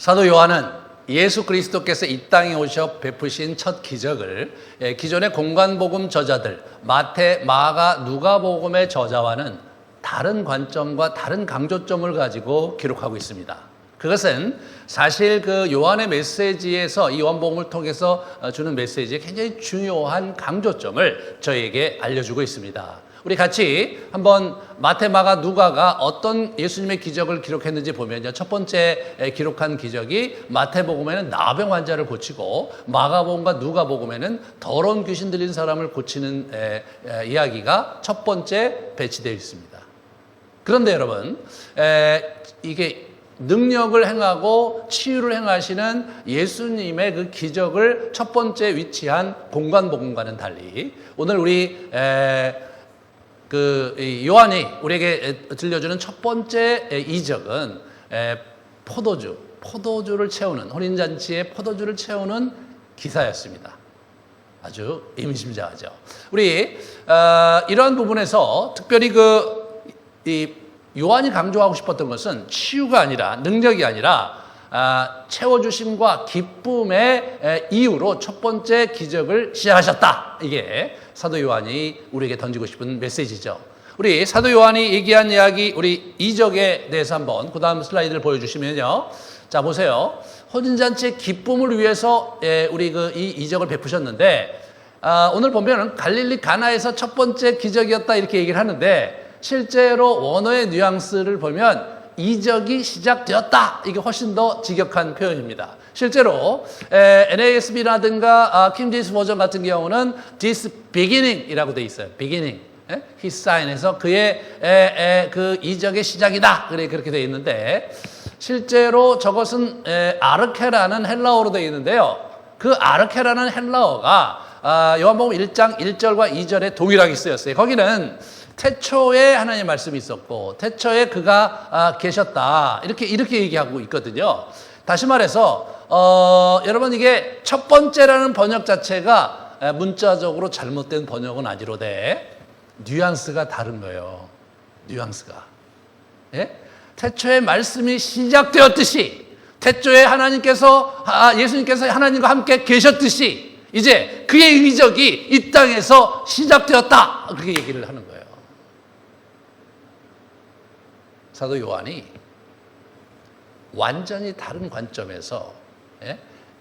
사도 요한은 예수 그리스도께서 이 땅에 오셔 베푸신 첫 기적을 기존의 공관복음 저자들 마태, 마가, 누가복음의 저자와는 다른 관점과 다른 강조점을 가지고 기록하고 있습니다. 그것은 사실 그 요한의 메시지에서 이 요한복음을 통해서 주는 메시지의 굉장히 중요한 강조점을 저희에게 알려주고 있습니다. 우리 같이 한번 마태, 마가, 누가가 어떤 예수님의 기적을 기록했는지 보면요. 첫 번째 기록한 기적이 마태복음에는 나병 환자를 고치고 마가복음과 누가복음에는 더러운 귀신 들린 사람을 고치는 이야기가 첫 번째 배치되어 있습니다. 그런데 여러분, 이게 능력을 행하고 치유를 행하시는 예수님의 그 기적을 첫 번째 위치한 공관복음과는 달리 오늘 우리 요한이 우리에게 들려주는 첫 번째 이적은 포도주를 채우는 혼인잔치에 포도주를 채우는 기사였습니다. 아주 의미심장하죠. 우리 이러한 부분에서 특별히 요한이 강조하고 싶었던 것은 치유가 아니라 능력이 아니라 채워주심과 기쁨의 이유로 첫 번째 기적을 시작하셨다. 이게 사도 요한이 우리에게 던지고 싶은 메시지죠. 우리 사도 요한이 얘기한 이야기, 우리 이적에 대해서 한번 그 다음 슬라이드를 보여주시면요. 자, 보세요. 혼인잔치의 기쁨을 위해서 우리 이 이적을 베푸셨는데 오늘 보면은 갈릴리 가나에서 첫 번째 기적이었다 이렇게 얘기를 하는데 실제로 원어의 뉘앙스를 보면 이적이 시작되었다. 이게 훨씬 더 직역한 표현입니다. 실제로 NASB라든가 킹 제임스 버전 같은 경우는 this beginning이라고 돼 있어요. beginning. His sign에서 그의 그 이적의 시작이다. 그렇게 돼 있는데 실제로 저것은 아르케라는 헬라어로 돼 있는데요. 그 아르케라는 헬라어가 요한복음 1장 1절과 2절에 동일하게 쓰였어요. 거기는 태초에 하나님의 말씀이 있었고 태초에 그가 계셨다 이렇게 얘기하고 있거든요. 다시 말해서 여러분 이게 첫 번째라는 번역 자체가 문자적으로 잘못된 번역은 아니로되 뉘앙스가 다른 거예요. 뉘앙스가 태초에 말씀이 시작되었듯이 태초에 예수님께서 하나님과 함께 계셨듯이 이제 그의 이적이 이 땅에서 시작되었다 그렇게 얘기를 하는 거예요. 사도 요한이 완전히 다른 관점에서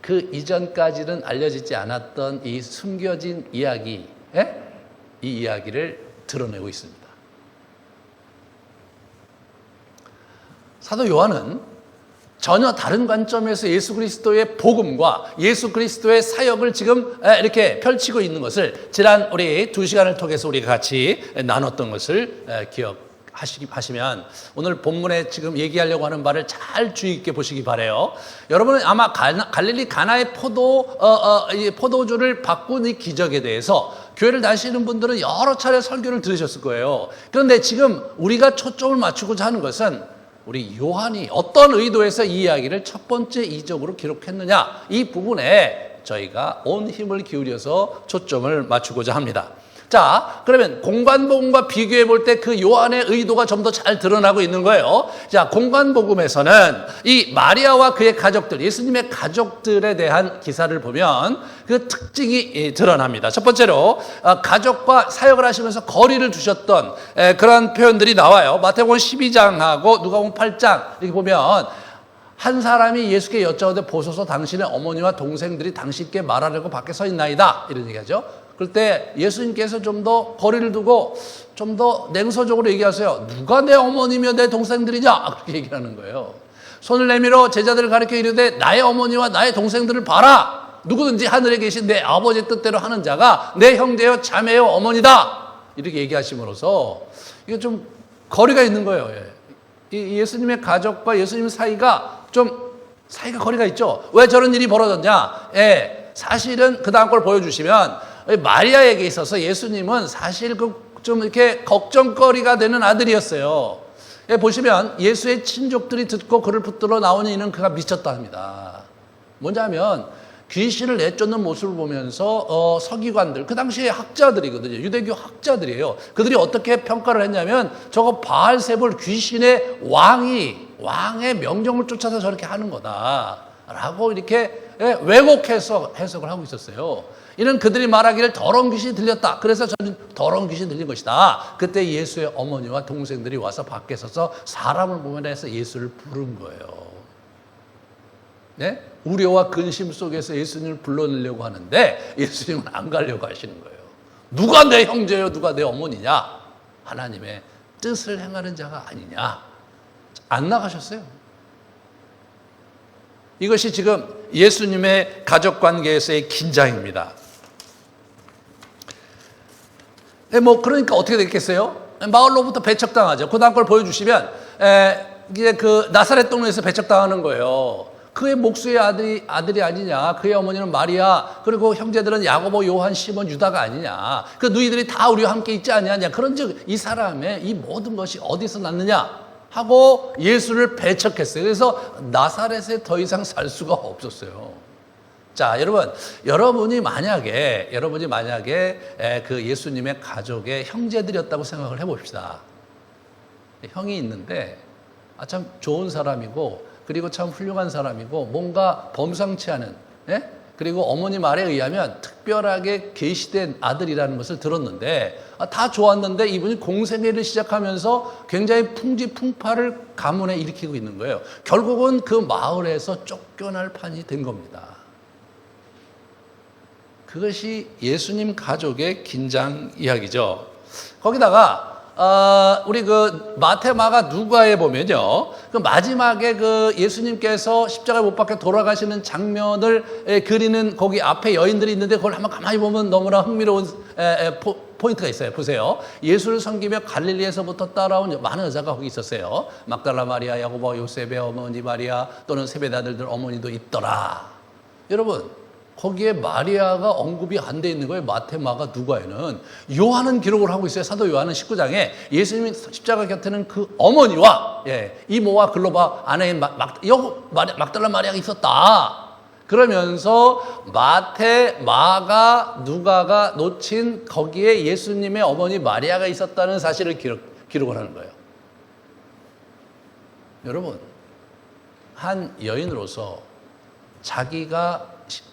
그 이전까지는 알려지지 않았던 이 숨겨진 이야기, 이 이야기를 드러내고 있습니다. 사도 요한은 전혀 다른 관점에서 예수 그리스도의 복음과 예수 그리스도의 사역을 지금 이렇게 펼치고 있는 것을 지난 우리 2시간을 통해서 우리가 같이 나눴던 것을 기억하시면 오늘 본문에 지금 얘기하려고 하는 바를 잘 주의 깊게 보시기 바라요. 여러분은 아마 갈릴리 가나의 포도주를 바꾼 이 기적에 대해서 교회를 다니시는 분들은 여러 차례 설교를 들으셨을 거예요. 그런데 지금 우리가 초점을 맞추고자 하는 것은 우리 요한이 어떤 의도에서 이 이야기를 첫 번째 이적으로 기록했느냐 이 부분에 저희가 온 힘을 기울여서 초점을 맞추고자 합니다. 자, 그러면 공관복음과 비교해 볼 때 그 요한의 의도가 좀 더 잘 드러나고 있는 거예요. 자, 공관복음에서는 이 마리아와 그의 가족들, 예수님의 가족들에 대한 기사를 보면 그 특징이 드러납니다. 첫 번째로 가족과 사역을 하시면서 거리를 두셨던 그런 표현들이 나와요. 마태복음 12장하고 누가복음 8장 이렇게 보면 한 사람이 예수께 여쭤오되 보소서 당신의 어머니와 동생들이 당신께 말하려고 밖에 서 있나이다 이런 얘기하죠. 그럴 때 예수님께서 좀 더 거리를 두고 좀 더 냉소적으로 얘기하세요. 누가 내 어머니며 내 동생들이냐? 그렇게 얘기하는 거예요. 손을 내밀어 제자들을 가리켜 이르되 나의 어머니와 나의 동생들을 봐라. 누구든지 하늘에 계신 내 아버지 뜻대로 하는 자가 내 형제요 자매요 어머니다. 이렇게 얘기하심으로써 이게 좀 거리가 있는 거예요. 이 예수님의 가족과 예수님 사이가 거리가 있죠. 왜 저런 일이 벌어졌냐? 사실은 그 다음 걸 보여주시면 마리아에게 있어서 예수님은 사실 좀 이렇게 걱정거리가 되는 아들이었어요. 보시면 예수의 친족들이 듣고 그를 붙들어 나오니 이는 그가 미쳤다 합니다. 뭐냐면 귀신을 내쫓는 모습을 보면서 서기관들, 그 당시에 학자들이거든요. 유대교 학자들이에요. 그들이 어떻게 평가를 했냐면 저거 바알세불 귀신의 왕이 왕의 명령을 쫓아서 저렇게 하는 거다라고 이렇게 왜곡해서 해석을 하고 있었어요. 이는 그들이 말하기를 더러운 귀신이 들렸다. 그래서 저는 더러운 귀신이 들린 것이다. 그때 예수의 어머니와 동생들이 와서 밖에 서서 사람을 보면 해서 예수를 부른 거예요. 네? 우려와 근심 속에서 예수님을 불러내려고 하는데 예수님은 안 가려고 하시는 거예요. 누가 내 형제요? 누가 내 어머니냐? 하나님의 뜻을 행하는 자가 아니냐? 안 나가셨어요. 이것이 지금 예수님의 가족관계에서의 긴장입니다. 그러니까 어떻게 됐겠어요? 마을로부터 배척당하죠. 그 다음 걸 보여주시면, 이제 그 나사렛 동네에서 배척당하는 거예요. 그의 목수의 아들이 아니냐. 그의 어머니는 마리아, 그리고 형제들은 야고보, 요한, 시몬, 유다가 아니냐. 그 너희들이 다 우리와 함께 있지 않느냐. 그런즉 이 사람의 이 모든 것이 어디서 났느냐 하고 예수를 배척했어요. 그래서 나사렛에 더 이상 살 수가 없었어요. 자, 여러분이 만약에 그 예수님의 가족의 형제들이었다고 생각을 해봅시다. 형이 있는데 참 좋은 사람이고, 그리고 참 훌륭한 사람이고, 뭔가 범상치 않은, 그리고 어머니 말에 의하면 특별하게 계시된 아들이라는 것을 들었는데, 다 좋았는데 이분이 공생애를 시작하면서 굉장히 풍지풍파를 가문에 일으키고 있는 거예요. 결국은 그 마을에서 쫓겨날 판이 된 겁니다. 그것이 예수님 가족의 긴장 이야기죠. 거기다가 우리 그 마태, 마가, 누가에 보면요, 그 마지막에 그 예수님께서 십자가에 못 박혀 돌아가시는 장면을 그리는 거기 앞에 여인들이 있는데, 그걸 한번 가만히 보면 너무나 흥미로운 포인트가 있어요. 보세요. 예수를 섬기며 갈릴리에서부터 따라온 많은 여자가 거기 있었어요. 막달라 마리아, 야고보, 요셉의 어머니 마리아, 또는 세베대 아들들 어머니도 있더라. 여러분, 거기에 마리아가 언급이 안 돼 있는 거예요. 마태, 마가, 누가에는. 요한은 기록을 하고 있어요. 사도 요한은 19장에 예수님이 십자가 곁에는 그 어머니와 이모와 글로바 아내인 막달라 마리아가 있었다. 그러면서 마태, 마가, 누가가 놓친 거기에 예수님의 어머니 마리아가 있었다는 사실을 기록을 하는 거예요. 여러분, 한 여인으로서 자기가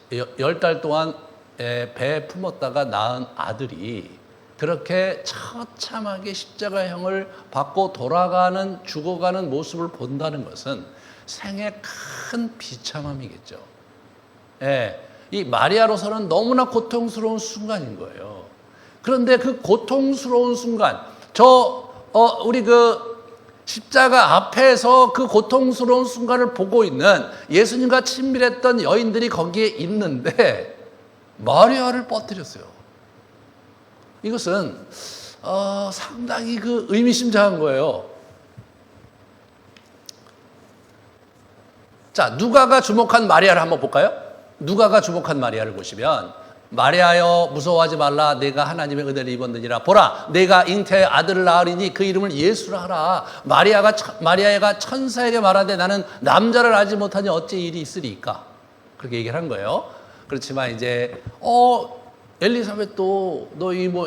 10달 동안 배에 품었다가 낳은 아들이 그렇게 처참하게 십자가형을 받고 죽어가는 모습을 본다는 것은 생애 큰 비참함이겠죠. 이 마리아로서는 너무나 고통스러운 순간인 거예요. 그런데 그 고통스러운 순간, 우리 십자가 앞에서 그 고통스러운 순간을 보고 있는 예수님과 친밀했던 여인들이 거기에 있는데 마리아를 퍼뜨렸어요. 이것은 상당히 의미심장한 거예요. 자, 누가가 주목한 마리아를 한번 볼까요? 누가가 주목한 마리아를 보시면, 마리아여 무서워하지 말라, 내가 하나님의 은혜를 입었느니라. 보라, 내가 잉태의 아들을 낳으리니 그 이름을 예수라 하라. 마리아가 천사에게 말하되 나는 남자를 알지 못하니 어찌 일이 있으리까? 그렇게 얘기를 한 거예요. 그렇지만 이제 엘리사벳도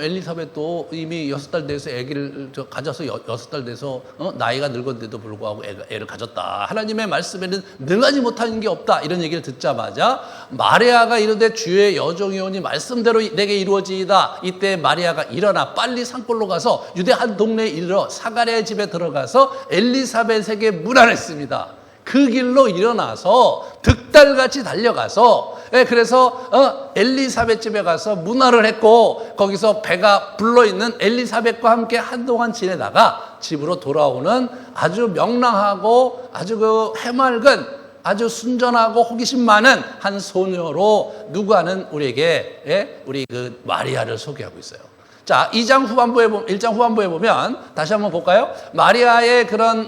엘리사벳도 이미 6달 돼서 아기를 가져서 6달 돼서 나이가 늙었는데도 불구하고 애를 가졌다. 하나님의 말씀에는 능하지 못하는 게 없다. 이런 얘기를 듣자마자 마리아가 이르되 주의 여종이오니 말씀대로 내게 이루어지이다. 이때 마리아가 일어나 빨리 산골로 가서 유대 한 동네에 이르러 사가랴의 집에 들어가서 엘리사벳에게 문안했습니다. 그 길로 일어나서 득달같이 달려가서, 그래서 엘리사벳 집에 가서 문화를 했고, 거기서 배가 불러있는 엘리사벳과 함께 한동안 지내다가 집으로 돌아오는 아주 명랑하고 아주 해맑은, 아주 순전하고 호기심 많은 한 소녀로 누가는 우리에게 우리 마리아를 소개하고 있어요. 자, 1장 후반부에 보면 다시 한번 볼까요? 마리아의 그런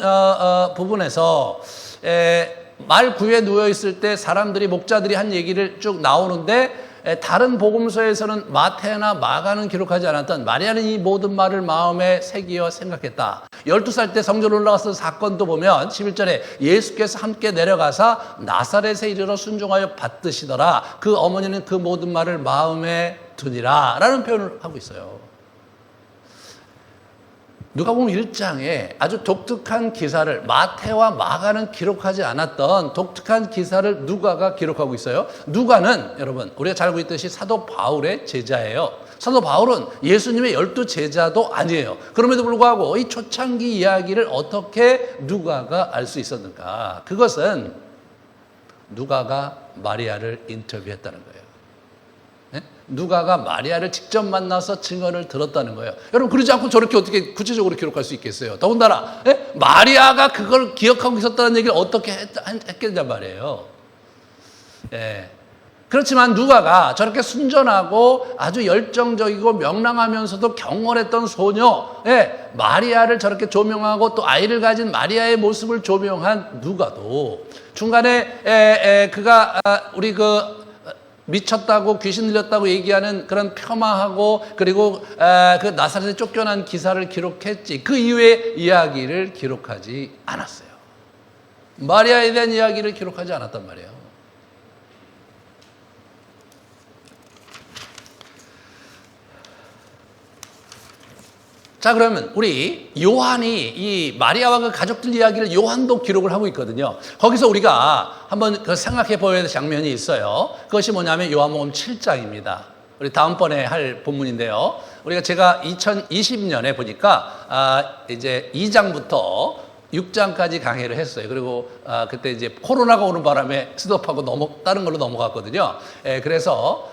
부분에서 말 구에 누워 있을 때 사람들이, 목자들이 한 얘기를 쭉 나오는데, 다른 복음서에서는 마태나 마가는 기록하지 않았던 마리아는 이 모든 말을 마음에 새기어 생각했다. 12살 때 성전 올라가서 사건도 보면 11절에 예수께서 함께 내려가사 나사렛에 이르러 순종하여 받드시더라. 그 어머니는 그 모든 말을 마음에 두니라 라는 표현을 하고 있어요. 누가복음 1장에 아주 독특한 기사를 마태와 마가는 기록하지 않았던 독특한 기사를 누가가 기록하고 있어요. 누가는 여러분 우리가 잘 알고 있듯이 사도 바울의 제자예요. 사도 바울은 예수님의 12 제자도 아니에요. 그럼에도 불구하고 이 초창기 이야기를 어떻게 누가가 알 수 있었는가? 그것은 누가가 마리아를 인터뷰했다는 거예요. 누가가 마리아를 직접 만나서 증언을 들었다는 거예요. 여러분 그러지 않고 저렇게 어떻게 구체적으로 기록할 수 있겠어요? 더군다나 마리아가 그걸 기억하고 있었다는 얘기를 어떻게 했겠냔 말이에요. 그렇지만 누가가 저렇게 순전하고 아주 열정적이고 명랑하면서도 경건했던 소녀 마리아를 저렇게 조명하고 또 아이를 가진 마리아의 모습을 조명한 누가도 중간에 그가 우리 미쳤다고 귀신 들렸다고 얘기하는 그런 폄하하고 그리고 그 나사렛에 쫓겨난 기사를 기록했지 그 이후의 이야기를 기록하지 않았어요. 마리아에 대한 이야기를 기록하지 않았단 말이에요. 자, 그러면 우리 요한이 이 마리아와 그 가족들 이야기를 요한도 기록을 하고 있거든요. 거기서 우리가 한번 생각해 보아야 될 장면이 있어요. 그것이 뭐냐면 요한복음 7장입니다. 우리 다음번에 할 본문인데요. 제가 2020년에 보니까 이제 2장부터 6장까지 강의를 했어요. 그리고 그때 이제 코로나가 오는 바람에 스톱하고 다른 걸로 넘어갔거든요. 그래서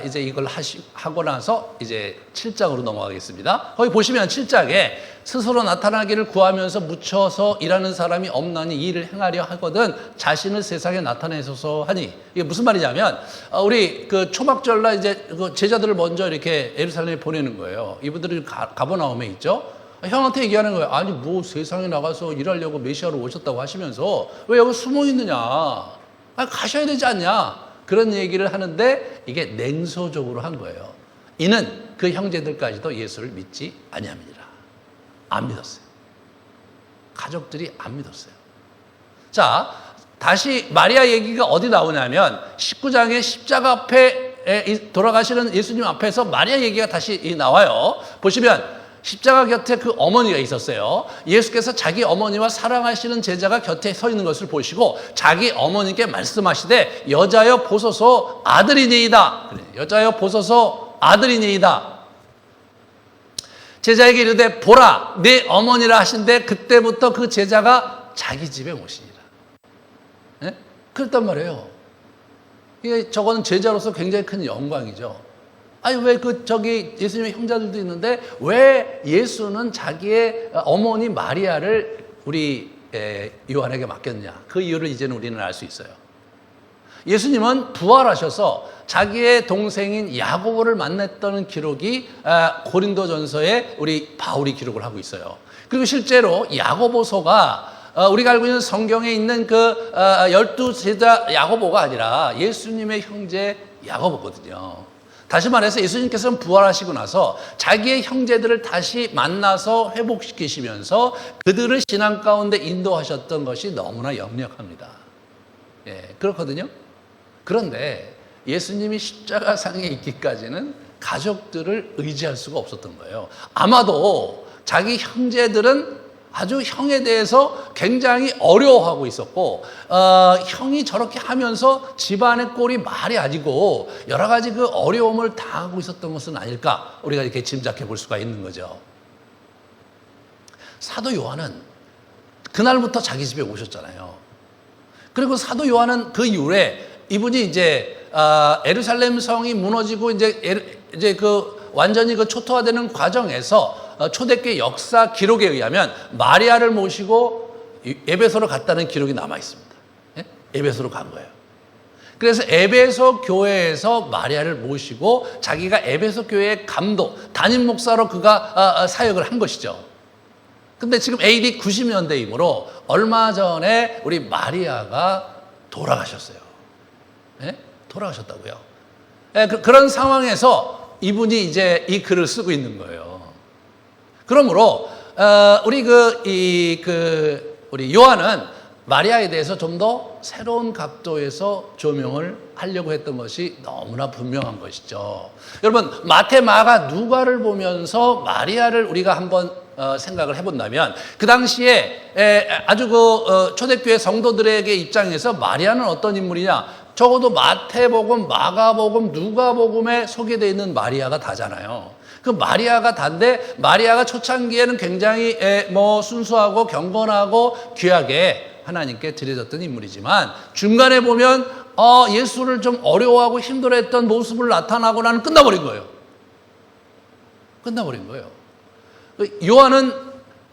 이제 이걸 하고 나서 이제 7장으로 넘어가겠습니다. 거기 보시면 7장에 스스로 나타나기를 구하면서 묻혀서 일하는 사람이 없나니 이 일을 행하려 하거든 자신을 세상에 나타내소서 하니 이게 무슨 말이냐면 우리 그 초막절날 이제 그 제자들을 먼저 이렇게 예루살렘에 보내는 거예요. 이분들이 가버나움에 있죠. 형한테 얘기하는 거예요. 아니 뭐 세상에 나가서 일하려고 메시아로 오셨다고 하시면서 왜 여기 숨어 있느냐? 가셔야 되지 않냐? 그런 얘기를 하는데 이게 냉소적으로 한 거예요. 이는 그 형제들까지도 예수를 믿지 아니함이니라. 안 믿었어요. 가족들이 안 믿었어요. 자, 다시 마리아 얘기가 어디 나오냐면 19장의 십자가 앞에 돌아가시는 예수님 앞에서 마리아 얘기가 다시 나와요. 보시면 십자가 곁에 그 어머니가 있었어요. 예수께서 자기 어머니와 사랑하시는 제자가 곁에 서 있는 것을 보시고 자기 어머니께 말씀하시되 여자여 보소서 아들이니이다. 그래, 여자여 보소서 아들이니이다. 제자에게 이르되 보라 내 어머니라 하신데 그때부터 그 제자가 자기 집에 모시니라. 네? 그랬단 말이에요. 이게 저거는 제자로서 굉장히 큰 영광이죠. 아니 왜 저기 예수님의 형제들도 있는데 왜 예수는 자기의 어머니 마리아를 우리 요한에게 맡겼냐? 그 이유를 이제는 우리는 알 수 있어요. 예수님은 부활하셔서 자기의 동생인 야고보를 만났다는 기록이 고린도전서에 우리 바울이 기록을 하고 있어요. 그리고 실제로 야고보서가 우리가 알고 있는 성경에 있는 그 12제자 야고보가 아니라 예수님의 형제 야고보거든요. 다시 말해서 예수님께서는 부활하시고 나서 자기의 형제들을 다시 만나서 회복시키시면서 그들을 신앙 가운데 인도하셨던 것이 너무나 역력합니다. 그렇거든요. 그런데 예수님이 십자가상에 있기까지는 가족들을 의지할 수가 없었던 거예요. 아마도 자기 형제들은 아주 형에 대해서 굉장히 어려워하고 있었고 형이 저렇게 하면서 집안의 꼴이 말이 아니고 여러 가지 그 어려움을 당하고 있었던 것은 아닐까 우리가 이렇게 짐작해 볼 수가 있는 거죠. 사도 요한은 그날부터 자기 집에 오셨잖아요. 그리고 사도 요한은 그 이후에 이분이 이제 예루살렘 성이 무너지고 이제 그 완전히 그 초토화되는 과정에서 초대교회 역사 기록에 의하면 마리아를 모시고 에베소로 갔다는 기록이 남아 있습니다. 에베소로 간 거예요. 그래서 에베소 교회에서 마리아를 모시고 자기가 에베소 교회의 감독, 담임 목사로 그가 사역을 한 것이죠. 근데 지금 AD 90년대이므로 얼마 전에 우리 마리아가 돌아가셨어요. 돌아가셨다고요. 그런 상황에서 이분이 이제 이 글을 쓰고 있는 거예요. 그러므로 우리 요한은 마리아에 대해서 좀 더 새로운 각도에서 조명을 하려고 했던 것이 너무나 분명한 것이죠. 여러분 마태, 마가, 누가를 보면서 마리아를 우리가 한번 생각을 해본다면 그 당시에 아주 초대교회 성도들에게 입장에서 마리아는 어떤 인물이냐? 적어도 마태복음, 마가복음, 누가복음에 소개되어 있는 마리아가 다잖아요. 그 마리아가 단데 마리아가 초창기에는 굉장히 순수하고 경건하고 귀하게 하나님께 드려졌던 인물이지만 중간에 보면 예수를 좀 어려워하고 힘들어했던 모습을 나타나고 나는 끝나버린 거예요. 끝나버린 거예요. 요한은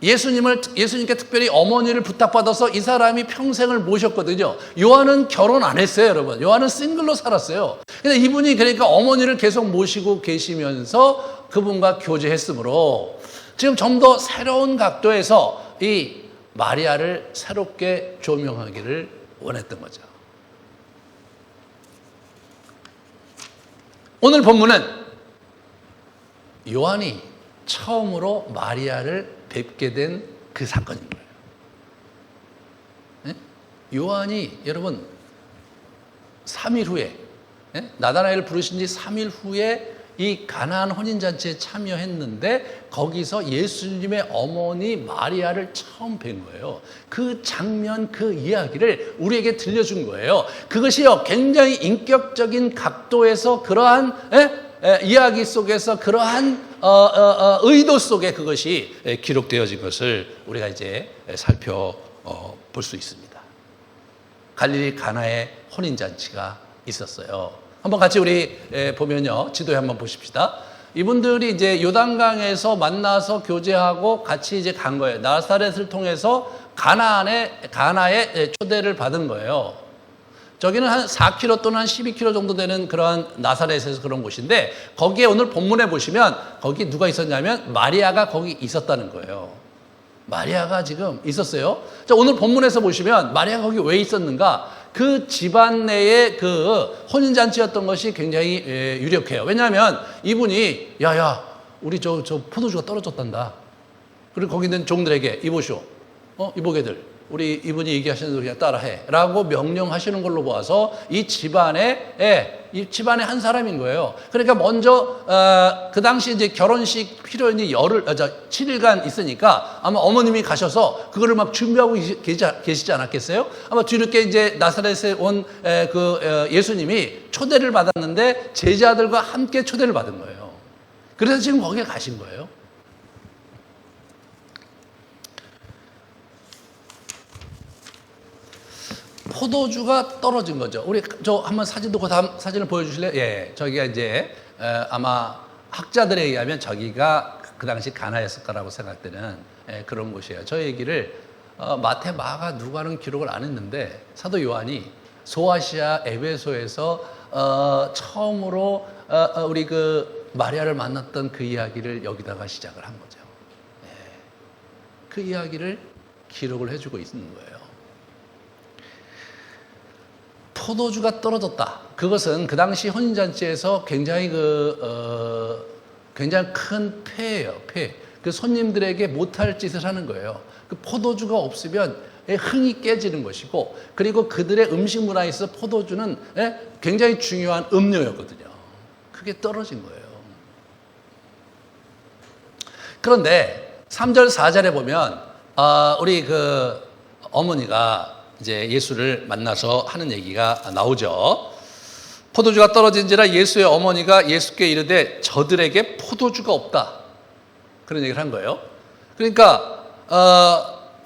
예수님께 특별히 어머니를 부탁받아서 이 사람이 평생을 모셨거든요. 요한은 결혼 안 했어요, 여러분. 요한은 싱글로 살았어요. 근데 이분이 그러니까 어머니를 계속 모시고 계시면서 그분과 교제했으므로 지금 좀 더 새로운 각도에서 이 마리아를 새롭게 조명하기를 원했던 거죠. 오늘 본문은 요한이 처음으로 마리아를 뵙게 된 그 사건인 거예요. 네? 요한이 여러분 3일 후에 나다나엘을 부르신 지 3일 후에 이 가나안 혼인잔치에 참여했는데 거기서 예수님의 어머니 마리아를 처음 뵌 거예요. 그 장면, 그 이야기를 우리에게 들려준 거예요. 그것이요 굉장히 인격적인 각도에서 그러한 이야기 속에서 그러한 의도 속에 그것이 기록되어진 것을 우리가 이제 살펴볼 수 있습니다. 갈릴리 가나의 혼인잔치가 있었어요. 한번 같이 우리 보면요. 지도에 한번 보십시다. 이분들이 이제 요단강에서 만나서 교제하고 같이 이제 간 거예요. 나사렛을 통해서 가나에 초대를 받은 거예요. 저기는 한 4km 또는 한 12km 정도 되는 그런 나사렛에서 그런 곳인데 거기에 오늘 본문에 보시면 거기 누가 있었냐면 마리아가 거기 있었다는 거예요. 마리아가 지금 있었어요. 자, 오늘 본문에서 보시면 마리아가 거기 왜 있었는가? 그 집안 내에 그 혼인잔치였던 것이 굉장히 유력해요. 왜냐하면 이분이 야야 우리 저 포도주가 떨어졌단다. 그리고 거기 있는 종들에게 이보시오. 이보게들. 우리 이분이 얘기하시는 대로 그냥 따라해 라고 명령하시는 걸로 보아서 이 집안의 한 사람인 거예요. 그러니까 먼저 그 당시 이제 결혼식 필요인이 7일간 있으니까 아마 어머님이 가셔서 그거를 막 준비하고 계시지 않았겠어요? 아마 뒤늦게 이제 나사렛에 온 예수님이 초대를 받았는데 제자들과 함께 초대를 받은 거예요. 그래서 지금 거기에 가신 거예요. 포도주가 떨어진 거죠. 우리 저 한번 사진도 그 다음 사진을 보여주실래요? 예, 저기가 이제 아마 학자들에 의하면 저기가 그 당시 가나였을 거라고 생각되는 그런 곳이에요. 저 얘기를 마태, 마가, 누가는 기록을 안 했는데 사도 요한이 소아시아 에베소에서 처음으로 우리 그 마리아를 만났던 그 이야기를 여기다가 시작을 한 거죠. 그 이야기를 기록을 해주고 있는 거예요. 포도주가 떨어졌다. 그것은 그 당시 혼인잔치에서 굉장히 굉장히 큰 폐예요. 폐. 그 손님들에게 못할 짓을 하는 거예요. 그 포도주가 없으면 흥이 깨지는 것이고, 그리고 그들의 음식 문화에서 포도주는 굉장히 중요한 음료였거든요. 그게 떨어진 거예요. 그런데 3절, 4절에 보면 우리 그 어머니가 이제 예수를 만나서 하는 얘기가 나오죠. 포도주가 떨어진지라 예수의 어머니가 예수께 이르되 저들에게 포도주가 없다. 그런 얘기를 한 거예요. 그러니까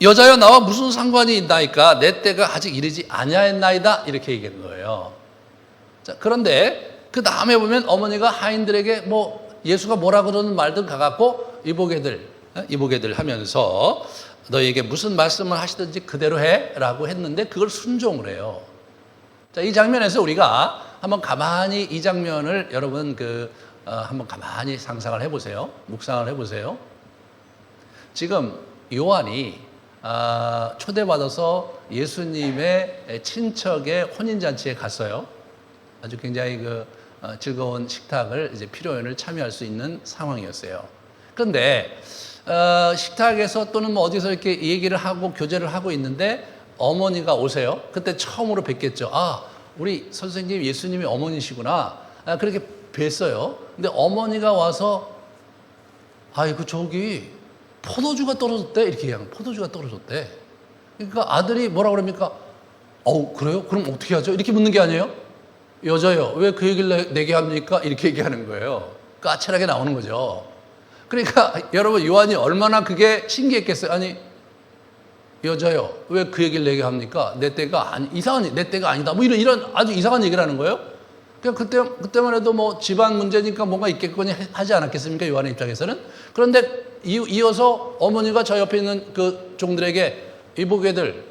여자여 나와 무슨 상관이 있나이까 내 때가 아직 이르지 아니하였나이다 이렇게 얘기한 거예요. 자, 그런데 그 다음에 보면 어머니가 하인들에게 예수가 뭐라 그러는 말들 가갖고 이보게들 하면서 너에게 무슨 말씀을 하시든지 그대로 해라고 했는데 그걸 순종을 해요. 자, 이 장면에서 우리가 한번 가만히 이 장면을 여러분 한번 가만히 상상을 해보세요. 묵상을 해보세요. 지금 요한이 초대받아서 예수님의 친척의 혼인잔치에 갔어요. 아주 굉장히 즐거운 식탁을 이제 피로연을 참여할 수 있는 상황이었어요. 그런데 식탁에서 또는 어디서 이렇게 얘기를 하고 교제를 하고 있는데 어머니가 오세요. 그때 처음으로 뵙겠죠. 우리 선생님 예수님이 어머니시구나. 그렇게 뵀어요. 근데 어머니가 와서 아이고 저기 포도주가 떨어졌대. 이렇게 얘기하면 포도주가 떨어졌대. 그러니까 아들이 뭐라 그럽니까? 그래요? 그럼 어떻게 하죠? 이렇게 묻는 게 아니에요? 여자요. 왜 그 얘기를 내게 합니까? 이렇게 얘기하는 거예요. 까칠하게 나오는 거죠. 그러니까 여러분 요한이 얼마나 그게 신기했겠어요. 아니 여자요. 왜 그 얘기를 내게 합니까? 내 때가 이상한 내 때가 아니다. 뭐 이런 아주 이상한 얘기를 하는 거예요. 그러니까 그때만 해도 뭐 집안 문제니까 뭔가 있겠거니 하지 않았겠습니까? 요한의 입장에서는. 그런데 이어서 어머니가 저 옆에 있는 그 종들에게 이보게들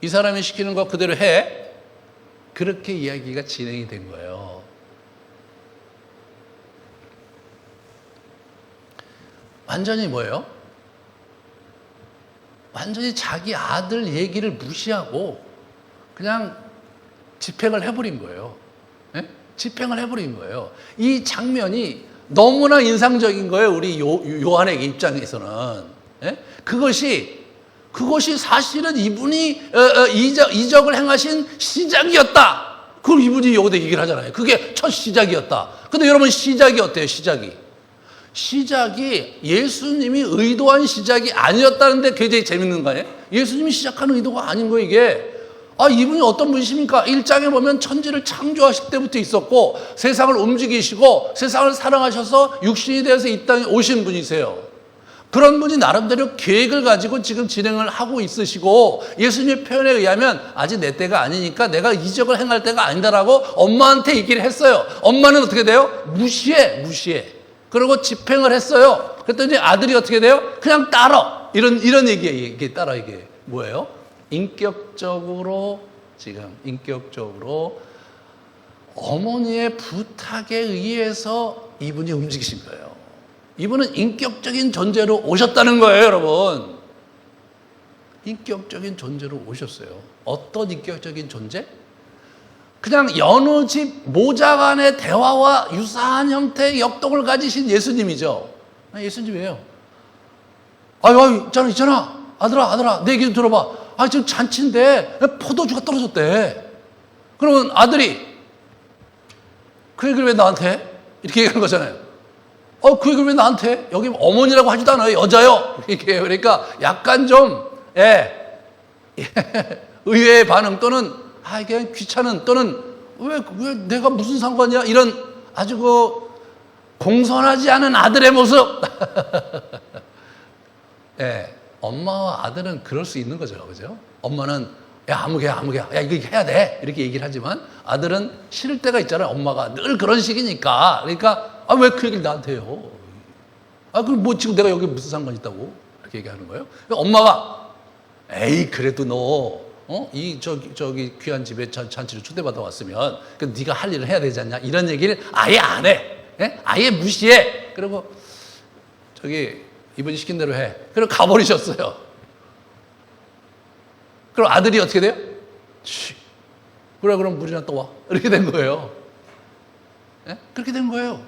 이 사람이 시키는 거 그대로 해. 그렇게 이야기가 진행이 된 거예요. 완전히 뭐예요? 완전히 자기 아들 얘기를 무시하고 그냥 집행을 해버린 거예요. 네? 집행을 해버린 거예요. 이 장면이 너무나 인상적인 거예요. 우리 요한의 입장에서는. 네? 그것이 사실은 이분이 이적을 행하신 시작이었다. 그걸 이분이 여기다 얘기를 하잖아요. 그게 첫 시작이었다. 근데 여러분 시작이 어때요? 시작이 예수님이 의도한 시작이 아니었다는데 굉장히 재밌는 거 아니에요? 예수님이 시작한 의도가 아닌 거예요, 이게. 이분이 어떤 분이십니까? 1장에 보면 천지를 창조하실 때부터 있었고 세상을 움직이시고 세상을 사랑하셔서 육신이 되어서 이 땅에 오신 분이세요. 그런 분이 나름대로 계획을 가지고 지금 진행을 하고 있으시고 예수님의 표현에 의하면 아직 내 때가 아니니까 내가 이적을 행할 때가 아니다라고 엄마한테 얘기를 했어요. 엄마는 어떻게 돼요? 무시해. 그리고 집행을 했어요. 그랬더니 아들이 어떻게 돼요? 그냥 따라. 이런 얘기예요. 이게 따라 이게 뭐예요? 인격적으로 어머니의 부탁에 의해서 이분이 움직이신 거예요. 이분은 인격적인 존재로 오셨다는 거예요, 여러분. 인격적인 존재로 오셨어요. 어떤 인격적인 존재? 그냥 여느 집 모자 간의 대화와 유사한 형태의 역동을 가지신 예수님이죠. 예수님이에요. 있잖아. 아들아, 내 얘기 좀 들어봐. 지금 잔치인데 포도주가 떨어졌대. 그러면 아들이 그 얘기를 왜 나한테? 이렇게 얘기하는 거잖아요. 그 얘기를 왜 나한테? 여기 어머니라고 하지도 않아요. 여자요. 이렇게 해요. 그러니까 약간 좀, 의외의 반응 또는, 이게 귀찮은 또는, 왜 내가 무슨 상관이야? 이런 아주 공손하지 않은 아들의 모습. 엄마와 아들은 그럴 수 있는 거죠. 그죠? 엄마는, 아무개야. 야, 이거 해야 돼. 이렇게 얘기를 하지만 아들은 싫을 때가 있잖아요. 엄마가 늘 그런 식이니까. 그러니까, 왜 그 얘기를 나한테 해요? 그럼 뭐 지금 내가 여기 무슨 상관 있다고? 이렇게 얘기하는 거예요. 그러니까 엄마가, 그래도 너, 저기 귀한 집에 잔치를 초대받아 왔으면, 네가 할 일을 해야 되지 않냐? 이런 얘기를 아예 안 해. 아예 무시해. 그리고, 이분이 시킨 대로 해. 그리고 가버리셨어요. 그럼 아들이 어떻게 돼요? 그래, 그럼 물이나 또 와. 이렇게 된 거예요. 그렇게 된 거예요.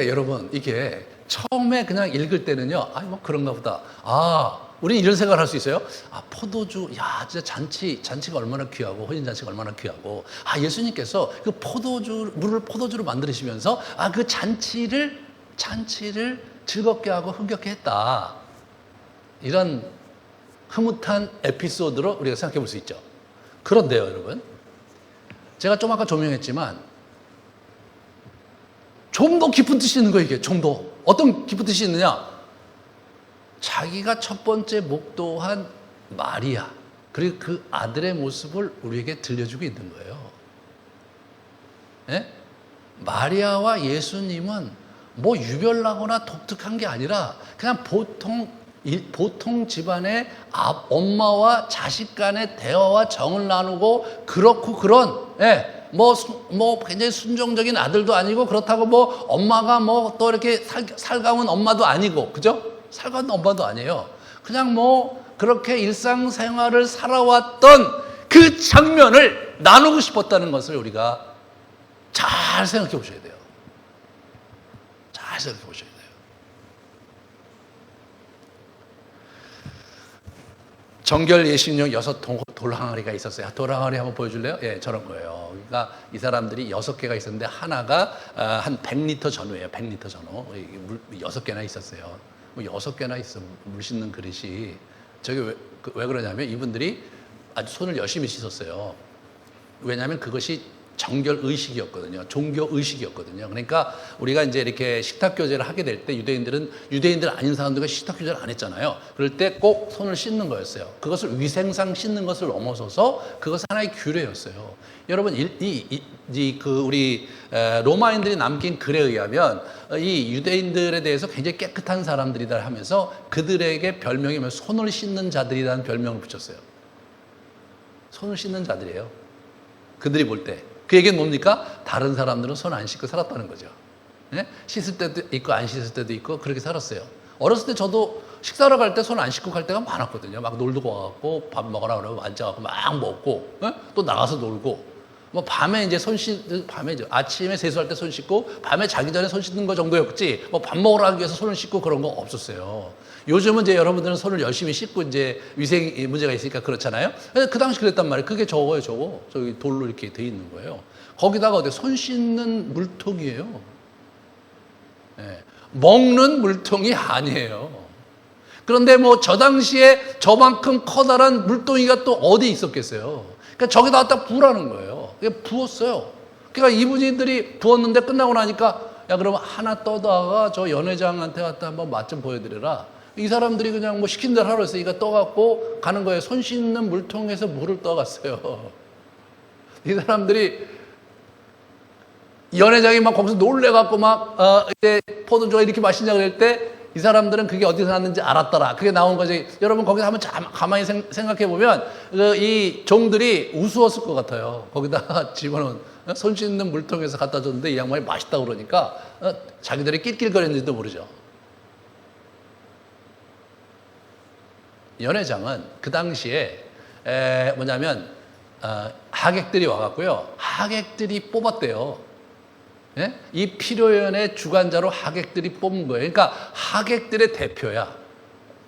여러분, 처음에 그냥 읽을 때는요, 뭐 그런가 보다. 우리 이런 생각을 할 수 있어요. 포도주, 진짜 잔치가 얼마나 귀하고, 혼인잔치가 얼마나 귀하고. 예수님께서 그 물을 포도주로 만드시면서, 그 잔치를 즐겁게 하고 흥겹게 했다. 이런 흐뭇한 에피소드로 우리가 생각해 볼 수 있죠. 그런데요, 여러분. 제가 좀 아까 조명했지만, 좀 더 깊은 뜻이 있는 거예요, 이게. 좀 더. 어떤 깊은 뜻이 있느냐? 자기가 첫 번째 목도한 마리아, 그리고 그 아들의 모습을 우리에게 들려주고 있는 거예요. 마리아와 예수님은 뭐 유별나거나 독특한 게 아니라 그냥 보통 집안의 엄마와 자식 간의 대화와 정을 나누고 그렇고 그런, 뭐 굉장히 순종적인 아들도 아니고 그렇다고 뭐 엄마가 뭐 또 이렇게 살가운 엄마도 아니고, 그죠? 살가운 엄마도 아니에요. 그냥 뭐 그렇게 일상생활을 살아왔던 그 장면을 나누고 싶었다는 것을 우리가 잘 생각해 보셔야 돼요. 잘 생각해 보셔야 돼요. 정결 예식용 6돌 항아리가 있었어요. 돌 항아리 한번 보여줄래요? 예, 저런 거예요. 그러니까 이 사람들이 6개가 있었는데 하나가 한 100리터 전후예요. 100리터 전후. 물 6개나 있었어요. 뭐 6개나 있어 물 씻는 그릇이. 저게 왜 그러냐면 이분들이 아주 손을 열심히 씻었어요. 왜냐하면 그것이 정결 의식이었거든요. 종교 의식이었거든요. 그러니까 우리가 이제 이렇게 식탁 교제를 하게 될 때 유대인들 아닌 사람들과 식탁 교제를 안 했잖아요. 그럴 때 꼭 손을 씻는 거였어요. 그것을 위생상 씻는 것을 넘어서서 그것은 하나의 규례였어요. 여러분 우리 로마인들이 남긴 글에 의하면 이 유대인들에 대해서 굉장히 깨끗한 사람들이다 하면서 그들에게 별명이 손을 씻는 자들이라는 별명을 붙였어요. 손을 씻는 자들이에요. 그들이 볼 때. 그 얘기는 뭡니까? 다른 사람들은 손 안 씻고 살았다는 거죠. 예? 씻을 때도 있고 안 씻을 때도 있고 그렇게 살았어요. 어렸을 때 저도 식사하러 갈 때 손 안 씻고 갈 때가 많았거든요. 막 놀러 가고 밥 먹으라 그러면 앉아갖고 막 먹고 또 나가서 놀고 뭐 밤에 이제 밤에 아침에 세수할 때 손 씻고 밤에 자기 전에 손 씻는 거 정도였지 뭐 밥 먹으러 가기 위해서 손을 씻고 그런 거 없었어요. 요즘은 이제 여러분들은 손을 열심히 씻고 이제 위생 문제가 있으니까 그렇잖아요. 그 당시 그랬단 말이에요. 그게 저거예요, 저거. 저기 돌로 이렇게 돼 있는 거예요. 거기다가 손 씻는 물통이에요. 네. 먹는 물통이 아니에요. 그런데 뭐 저 당시에 저만큼 커다란 물동이가 또 어디 있었겠어요. 그러니까 저기다 갖다 부으라는 거예요. 그게 부었어요. 그러니까 이분들이 부었는데 끝나고 나니까 야 그러면 하나 떠다가 저 연회장한테 갖다 한번 맛 좀 보여드려라. 이 사람들이 그냥 뭐 시킨 대로 하러 했으니까 떠갖고 가는 거예요. 손 씻는 물통에서 물을 떠갔어요. 이 사람들이 연회장이 막 거기서 놀래갖고 이제 포도주가 이렇게 맛있냐 그럴 때 이 사람들은 그게 어디서 났는지 알았더라. 그게 나온 거지. 여러분 거기서 한번 가만히 생각해 보면 이 종들이 우스웠을 것 같아요. 거기다가 집어넣은 손 씻는 물통에서 갖다 줬는데 이 양반이 맛있다고 그러니까 자기들이 낄낄거렸는지도 모르죠. 연회장은 그 당시에 뭐냐면 하객들이 와갖고요. 하객들이 뽑았대요. 예? 이 피로연의 주관자로 하객들이 뽑은 거예요. 그러니까 하객들의 대표야.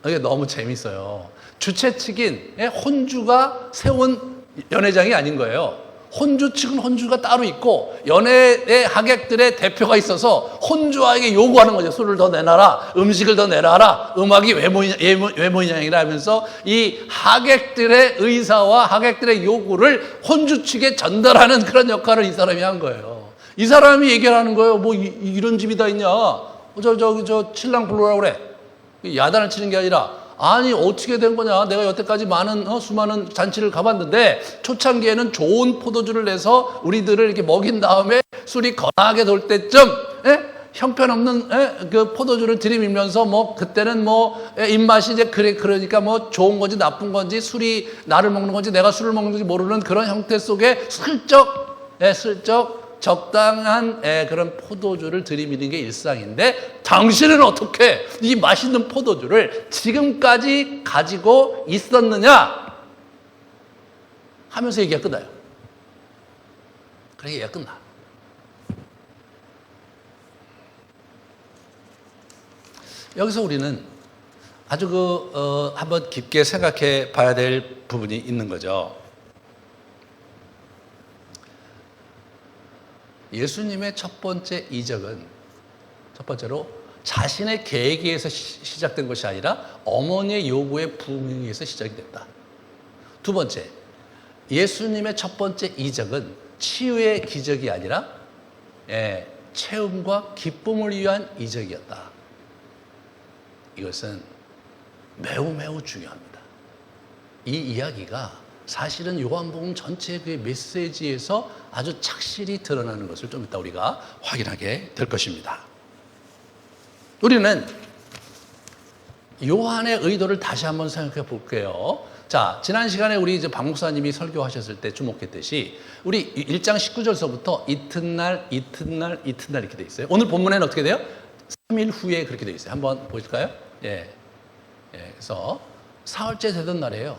이게 너무 재밌어요. 주최 측인 혼주가 세운 연회장이 아닌 거예요. 혼주 측은 혼주가 따로 있고 연회의 하객들의 대표가 있어서 혼주에게 요구하는 거죠. 술을 더 내놔라, 음식을 더 내놔라, 음악이 왜 모이냐라 하면서 이 하객들의 의사와 하객들의 요구를 혼주 측에 전달하는 그런 역할을 이 사람이 한 거예요. 이 사람이 얘기를 하는 거예요. 뭐 이런 집이 다 있냐? 저 신랑 불러라고 그래. 야단을 치는 게 아니라 아니 어떻게 된 거냐? 내가 여태까지 수많은 잔치를 가봤는데 초창기에는 좋은 포도주를 내서 우리들을 이렇게 먹인 다음에 술이 거나하게 돌 때쯤 형편없는 그 포도주를 들이밀면서 뭐 그때는 뭐 입맛이 이제 그러니까 뭐 좋은 건지 나쁜 건지 술이 나를 먹는 건지 내가 술을 먹는 건지 모르는 그런 형태 속에 슬쩍 적당한 그런 포도주를 들이미는 게 일상인데 당신은 어떻게 이 맛있는 포도주를 지금까지 가지고 있었느냐 하면서 얘기가 끝나요. 그래 얘기가 끝나. 여기서 우리는 아주 한번 깊게 생각해 봐야 될 부분이 있는 거죠. 예수님의 첫 번째 이적은 첫 번째로 자신의 계획에 의해서 시작된 것이 아니라 어머니의 요구에 부응해서 시작이 됐다. 두 번째, 예수님의 첫 번째 이적은 치유의 기적이 아니라 체험과 기쁨을 위한 이적이었다. 이것은 매우 중요합니다. 이 이야기가 사실은 요한복음 전체의 그 메시지에서 아주 착실히 드러나는 것을 좀 이따 우리가 확인하게 될 것입니다. 우리는 요한의 의도를 다시 한번 생각해 볼게요. 자, 지난 시간에 우리 이제 박 목사님이 설교하셨을 때 주목했듯이 우리 1장 19절서부터 이튿날 이렇게 돼 있어요. 오늘 본문에는 어떻게 돼요? 3일 후에 그렇게 돼 있어요. 한번 보실까요? 그래서 사흘째 되던 날이에요.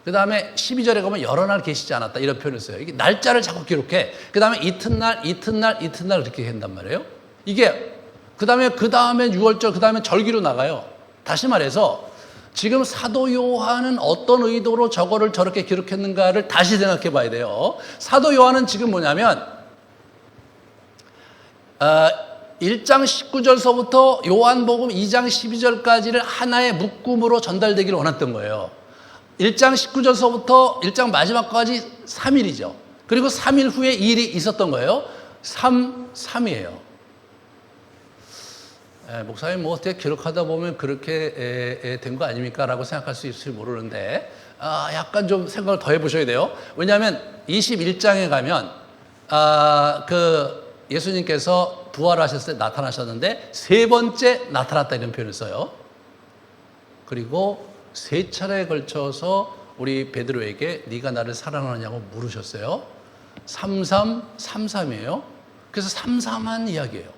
그 다음에 12절에 가면 여러 날 계시지 않았다 이런 표현을 써요. 이게 날짜를 자꾸 기록해. 그 다음에 이튿날 그렇게 한단 말이에요. 이게 그 다음에 6월절 그 다음에 절기로 나가요. 다시 말해서 지금 사도 요한은 어떤 의도로 저거를 저렇게 기록했는가를 다시 생각해 봐야 돼요. 사도 요한은 지금 뭐냐면 1장 19절서부터 요한복음 2장 12절까지를 하나의 묶음으로 전달되기를 원했던 거예요. 1장 19절서부터 1장 마지막까지 3일이죠. 그리고 3일 후에 이 일이 있었던 거예요. 3이에요. 목사님 뭐 어떻게 기록하다 보면 그렇게 된 거 아닙니까? 라고 생각할 수 있을지 모르는데 약간 좀 생각을 더 해보셔야 돼요. 왜냐하면 21장에 가면 그 예수님께서 부활하셨을 때 나타나셨는데 세 번째 나타났다 이런 표현을 써요. 그리고 세 차례에 걸쳐서 우리 베드로에게 네가 나를 사랑하느냐고 물으셨어요. 33이에요. 그래서 33한 이야기예요.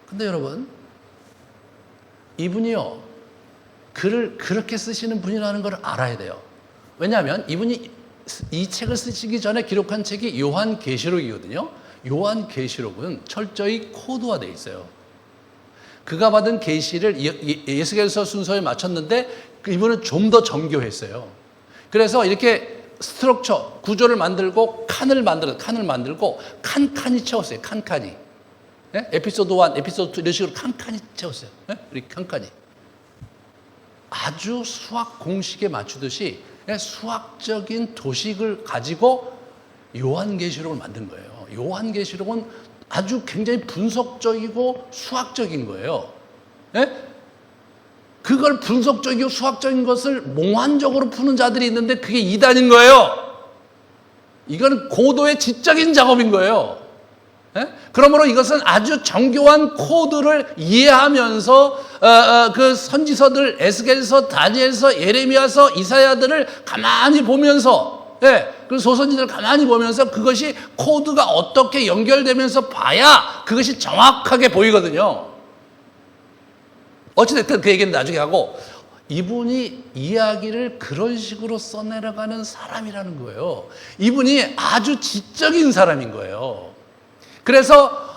근데 여러분, 이분이요, 글을 그렇게 쓰시는 분이라는 걸 알아야 돼요. 왜냐하면 이분이 이 책을 쓰시기 전에 기록한 책이 요한계시록이거든요. 요한계시록은 철저히 코드화되어 있어요. 그가 받은 계시를 예수께서 순서에 맞췄는데 이분은 좀 더 정교했어요. 그래서 이렇게 스트럭처, 구조를 만들고 칸을 만들고 칸칸이 채웠어요. 칸칸이. 네? 에피소드 1, 에피소드 2 이런 식으로 칸칸이 채웠어요. 네? 이렇게 칸칸이. 아주 수학 공식에 맞추듯이 수학적인 도식을 가지고 요한계시록을 만든 거예요. 요한계시록은 아주 굉장히 분석적이고 수학적인 거예요. 네? 그걸 분석적이고 수학적인 것을 몽환적으로 푸는 자들이 있는데 그게 이단인 거예요. 이건 고도의 지적인 작업인 거예요. 그러므로 이것은 아주 정교한 코드를 이해하면서 그 선지서들 에스겔서, 다니엘서, 예레미야서, 이사야들을 가만히 보면서 그 소선지들을 가만히 보면서 그것이 코드가 어떻게 연결되면서 봐야 그것이 정확하게 보이거든요. 어찌됐든 그 얘기는 나중에 하고 이분이 이야기를 그런 식으로 써내려가는 사람이라는 거예요. 이분이 아주 지적인 사람인 거예요. 그래서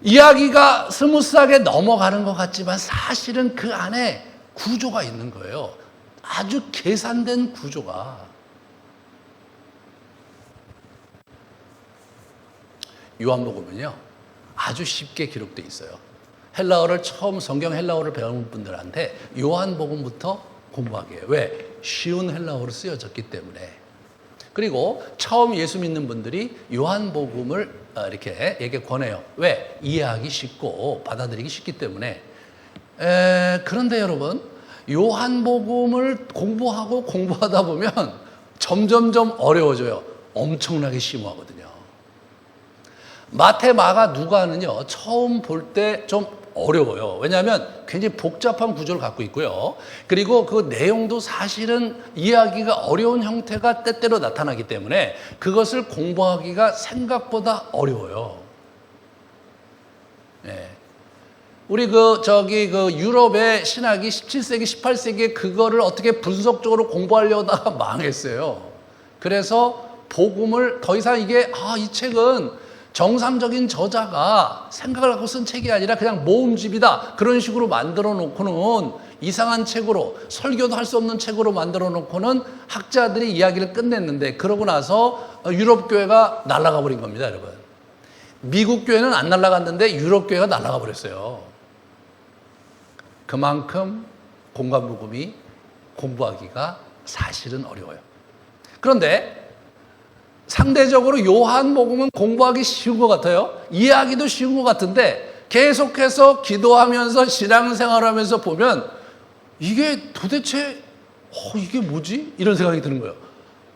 이야기가 스무스하게 넘어가는 것 같지만 사실은 그 안에 구조가 있는 거예요. 아주 계산된 구조가. 요한복음은요, 아주 쉽게 기록되어 있어요. 헬라어를 처음 성경 헬라어를 배우는 분들한테 요한복음부터 공부하게 해요. 왜? 쉬운 헬라어로 쓰여졌기 때문에. 그리고 처음 예수 믿는 분들이 요한복음을 이렇게 얘기 권해요. 왜? 이해하기 쉽고 받아들이기 쉽기 때문에. 그런데 여러분, 요한복음을 공부하다 보면 점점점 어려워져요. 엄청나게 심오하거든요. 마태, 마가, 누가는요, 처음 볼 때 좀 어려워요. 왜냐하면 굉장히 복잡한 구조를 갖고 있고요. 그리고 그 내용도 사실은 이해하기가 어려운 형태가 때때로 나타나기 때문에 그것을 공부하기가 생각보다 어려워요. 네. 우리 유럽의 신학이 17세기, 18세기에 그거를 어떻게 분석적으로 공부하려다가 망했어요. 그래서 복음을 더 이상 이 책은 정상적인 저자가 생각을 갖고 쓴 책이 아니라 그냥 모음집이다. 그런 식으로 만들어 놓고는 이상한 책으로, 설교도 할 수 없는 책으로 만들어 놓고는 학자들이 이야기를 끝냈는데 그러고 나서 유럽 교회가 날아가 버린 겁니다, 여러분. 미국 교회는 안 날아갔는데 유럽 교회가 날아가 버렸어요. 그만큼 공간복음이 공부하기가 사실은 어려워요. 그런데 상대적으로 요한복음은 공부하기 쉬운 것 같아요. 이해하기도 쉬운 것 같은데 계속해서 기도하면서 신앙생활하면서 보면 이게 도대체 이게 뭐지? 이런 생각이 드는 거예요.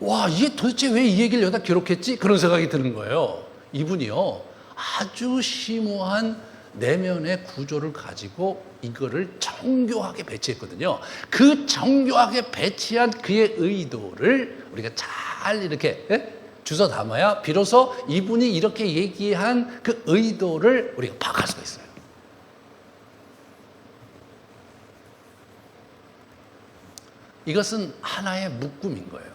와, 이게 도대체 왜 이 얘기를 여기다 기록했지? 그런 생각이 드는 거예요. 이분이요, 아주 심오한 내면의 구조를 가지고 이거를 정교하게 배치했거든요. 그 정교하게 배치한 그의 의도를 우리가 잘 이렇게 주워 담아야 비로소 이분이 이렇게 얘기한 그 의도를 우리가 파악할 수가 있어요. 이것은 하나의 묶음인 거예요.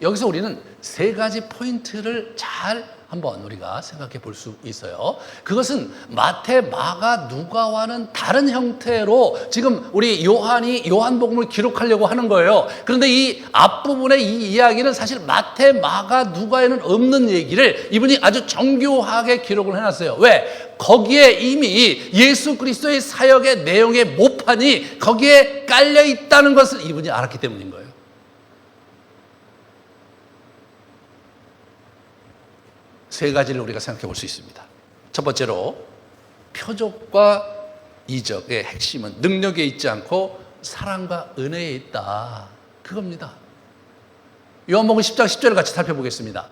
여기서 우리는 세 가지 포인트를 잘 한번 우리가 생각해 볼 수 있어요. 그것은 마태, 마가, 누가와는 다른 형태로 지금 우리 요한이 요한복음을 기록하려고 하는 거예요. 그런데 이 앞부분의 이 이야기는 사실 마태, 마가, 누가에는 없는 얘기를 이분이 아주 정교하게 기록을 해놨어요. 왜? 거기에 이미 예수 그리스도의 사역의 내용의 모판이 거기에 깔려 있다는 것을 이분이 알았기 때문인 거예요. 세 가지를 우리가 생각해 볼 수 있습니다. 첫 번째로 표적과 이적의 핵심은 능력에 있지 않고 사랑과 은혜에 있다. 그겁니다. 요한복음 10장 10절을 같이 살펴보겠습니다.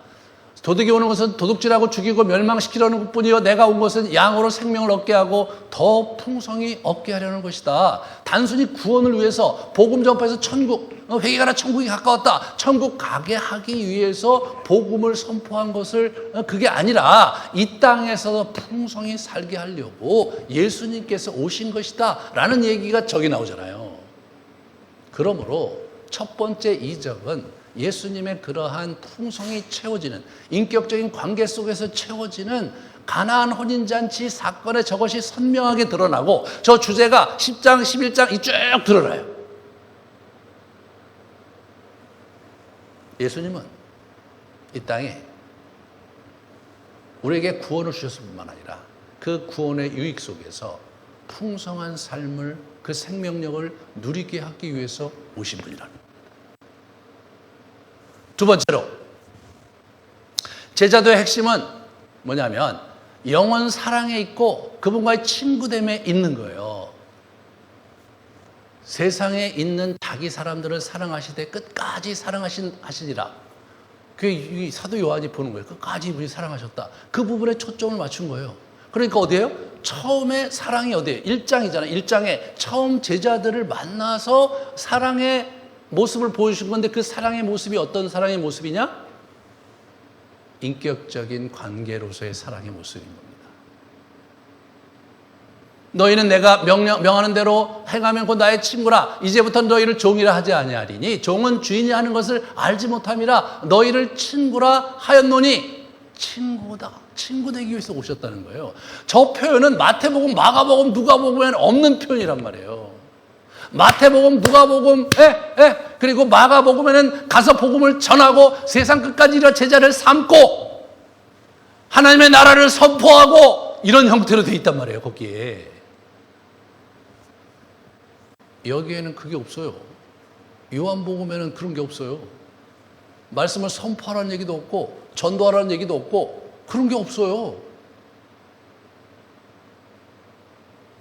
도둑이 오는 것은 도둑질하고 죽이고 멸망시키려는 것뿐이요 내가 온 것은 양으로 생명을 얻게 하고 더 풍성히 얻게 하려는 것이다. 단순히 구원을 위해서 복음 전파해서 천국 회개하라 천국이 가까웠다. 천국 가게 하기 위해서 복음을 선포한 것을 그게 아니라 이 땅에서 풍성히 살게 하려고 예수님께서 오신 것이다 라는 얘기가 저기 나오잖아요. 그러므로 첫 번째 이적은 예수님의 그러한 풍성이 채워지는 인격적인 관계 속에서 채워지는 가나안 혼인잔치 사건에 저것이 선명하게 드러나고 저 주제가 10장, 11장이 쭉 드러나요. 예수님은 이 땅에 우리에게 구원을 주셨을 뿐만 아니라 그 구원의 유익 속에서 풍성한 삶을 그 생명력을 누리게 하기 위해서 오신 분이라는 거예요. 두 번째로 제자도의 핵심은 뭐냐면 영원 사랑에 있고 그분과의 친구됨에 있는 거예요. 세상에 있는 자기 사람들을 사랑하시되 끝까지 사랑하시니라. 그게 사도 요한이 보는 거예요. 끝까지 이분이 사랑하셨다. 그 부분에 초점을 맞춘 거예요. 그러니까 어디예요? 처음에 사랑이 어디예요? 1장이잖아요. 1장에 처음 제자들을 만나서 사랑의 모습을 보여주신 건데 그 사랑의 모습이 어떤 사랑의 모습이냐? 인격적인 관계로서의 사랑의 모습인 겁니다. 너희는 내가 명하는 대로 행하면 곧 나의 친구라. 이제부터 너희를 종이라 하지 아니하리니 종은 주인이 하는 것을 알지 못함이라. 너희를 친구라 하였노니 친구다. 친구 되기 위해서 오셨다는 거예요. 저 표현은 마태복음, 마가복음, 누가복음에는 없는 표현이란 말이에요. 마태복음, 누가복음, 그리고 마가복음에는 가서 복음을 전하고 세상 끝까지 이런 제자를 삼고 하나님의 나라를 선포하고 이런 형태로 되어 있단 말이에요. 거기에 여기에는 그게 없어요. 요한복음에는 그런 게 없어요. 말씀을 선포하라는 얘기도 없고 전도하라는 얘기도 없고 그런 게 없어요.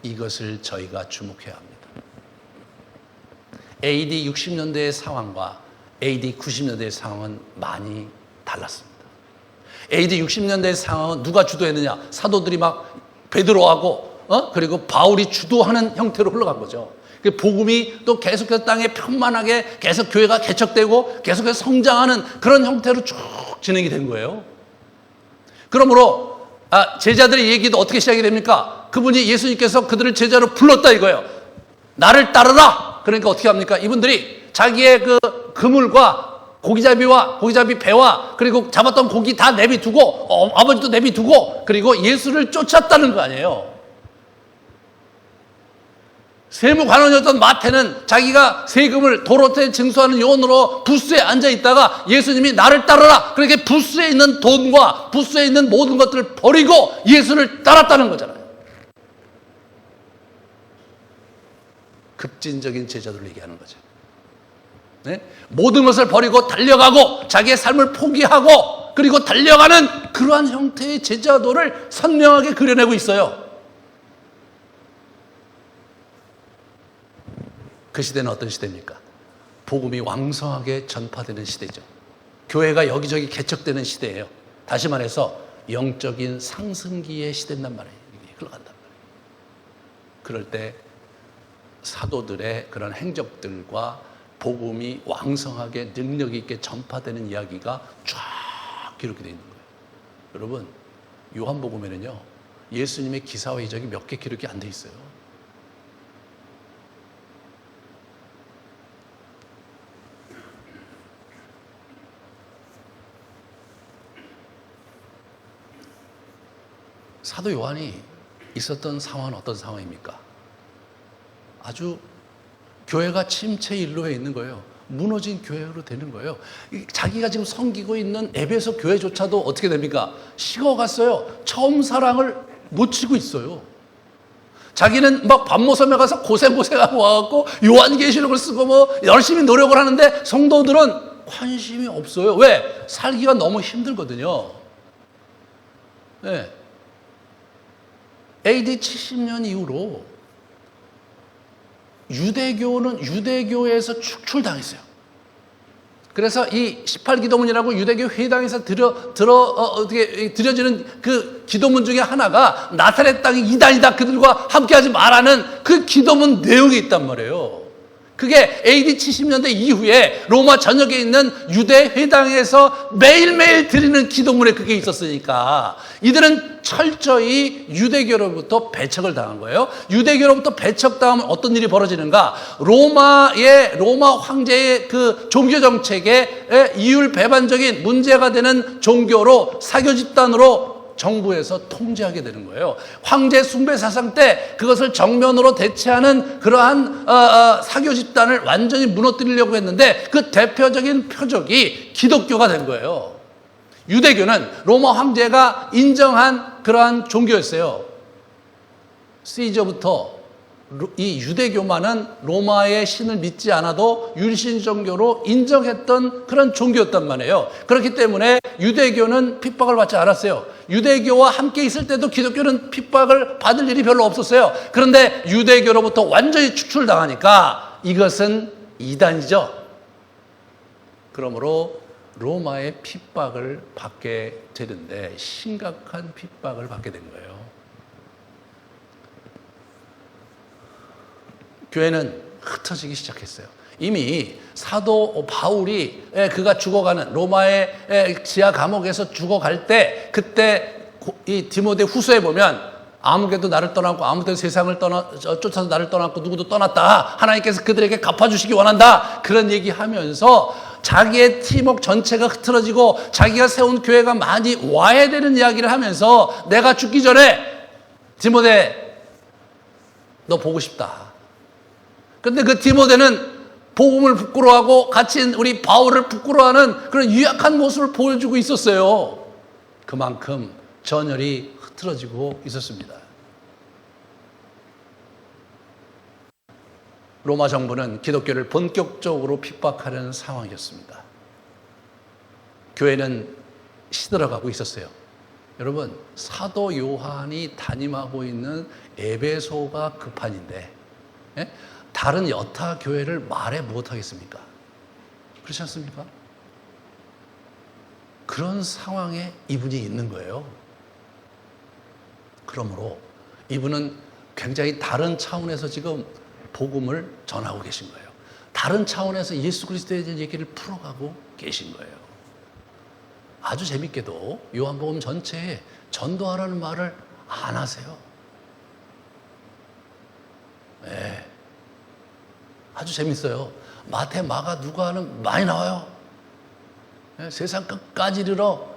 이것을 저희가 주목해야 합니다. AD 60년대의 상황과 AD 90년대의 상황은 많이 달랐습니다. AD 60년대의 상황은 누가 주도했느냐? 사도들이 막 베드로하고 그리고 바울이 주도하는 형태로 흘러간 거죠. 복음이 또 계속해서 땅에 편만하게 계속 교회가 개척되고 계속해서 성장하는 그런 형태로 쭉 진행이 된 거예요. 그러므로 제자들의 얘기도 어떻게 시작이 됩니까? 그분이 예수님께서 그들을 제자로 불렀다 이거예요. 나를 따르라. 그러니까 어떻게 합니까? 이분들이 자기의 그 그물과 고기잡이 배와 그리고 잡았던 고기 다 내비두고 아버지도 내비두고 그리고 예수를 쫓았다는 거 아니에요. 세무관원이었던 마태는 자기가 세금을 도로태 징수하는 요원으로 부스에 앉아 있다가 예수님이 나를 따르라. 그렇게 부스에 있는 돈과 부스에 있는 모든 것들을 버리고 예수를 따랐다는 거잖아요. 급진적인 제자들을 얘기하는 거죠. 네? 모든 것을 버리고 달려가고 자기의 삶을 포기하고 그리고 달려가는 그러한 형태의 제자도를 선명하게 그려내고 있어요. 그 시대는 어떤 시대입니까? 복음이 왕성하게 전파되는 시대죠. 교회가 여기저기 개척되는 시대예요. 다시 말해서 영적인 상승기의 시대란 말이에요. 흘러간단 말이에요. 그럴 때 사도들의 그런 행적들과 복음이 왕성하게 능력 있게 전파되는 이야기가 쫙 기록이 되어 있는 거예요. 여러분, 요한복음에는요 예수님의 기사와 이적이 몇 개 기록이 안 돼 있어요. 사도 요한이 있었던 상황은 어떤 상황입니까? 아주 교회가 침체 일로에 있는 거예요. 무너진 교회로 되는 거예요. 자기가 지금 섬기고 있는 에베소 교회조차도 어떻게 됩니까? 식어갔어요. 처음 사랑을 못 치고 있어요. 자기는 막 밤모섬에 가서 고생하고 와갖고 요한계시록을 쓰고 뭐 열심히 노력을 하는데 성도들은 관심이 없어요. 왜? 살기가 너무 힘들거든요. 네. AD 70년 이후로 유대교에서 축출당했어요. 그래서 이 18기도문이라고 유대교 회당에서 드려지는 그 기도문 중에 하나가 나사렛 땅이 이단이다, 그들과 함께하지 말라는 그 기도문 내용이 있단 말이에요. 그게 AD 70년대 이후에 로마 전역에 있는 유대 회당에서 매일매일 드리는 기도문에 그게 있었으니까 이들은 철저히 유대교로부터 배척을 당한 거예요. 유대교로부터 배척당하면 어떤 일이 벌어지는가? 로마 황제의 그 종교 정책에 이율 배반적인 문제가 되는 종교로 사교 집단으로 정부에서 통제하게 되는 거예요. 황제 숭배 사상 때 그것을 정면으로 대체하는 그러한 사교 집단을 완전히 무너뜨리려고 했는데 그 대표적인 표적이 기독교가 된 거예요. 유대교는 로마 황제가 인정한 그러한 종교였어요. 시저부터 이 유대교만은 로마의 신을 믿지 않아도 율신 종교로 인정했던 그런 종교였단 말이에요. 그렇기 때문에 유대교는 핍박을 받지 않았어요. 유대교와 함께 있을 때도 기독교는 핍박을 받을 일이 별로 없었어요. 그런데 유대교로부터 완전히 추출당하니까 이것은 이단이죠. 그러므로 로마의 핍박을 받게 되는데 심각한 핍박을 받게 된 거예요. 교회는 흩어지기 시작했어요. 이미 사도 바울이 그가 죽어가는 로마의 지하 감옥에서 죽어갈 때 그때 이 디모데 후서에 보면 아무개도 나를 떠났고 아무도 세상을 쫓아서 나를 떠났고 누구도 떠났다. 하나님께서 그들에게 갚아주시기 원한다. 그런 얘기하면서 자기의 팀워크 전체가 흐트러지고 자기가 세운 교회가 많이 와야 되는 이야기를 하면서 내가 죽기 전에 디모데 너 보고 싶다. 근데 그 디모데는 복음을 부끄러워하고 같이 우리 바울을 부끄러워하는 그런 유약한 모습을 보여주고 있었어요. 그만큼 전열이 흐트러지고 있었습니다. 로마 정부는 기독교를 본격적으로 핍박하려는 상황이었습니다. 교회는 시들어가고 있었어요. 여러분, 사도 요한이 담임하고 있는 에베소가 급한인데 다른 여타 교회를 말해 못하겠습니까? 그렇지 않습니까? 그런 상황에 이분이 있는 거예요. 그러므로 이분은 굉장히 다른 차원에서 지금 복음을 전하고 계신 거예요. 다른 차원에서 예수 그리스도에 대한 얘기를 풀어가고 계신 거예요. 아주 재밌게도 요한복음 전체에 전도하라는 말을 안 하세요. 네. 아주 재밌어요. 마태, 마가, 누가는 많이 나와요. 네? 세상 끝까지 이르러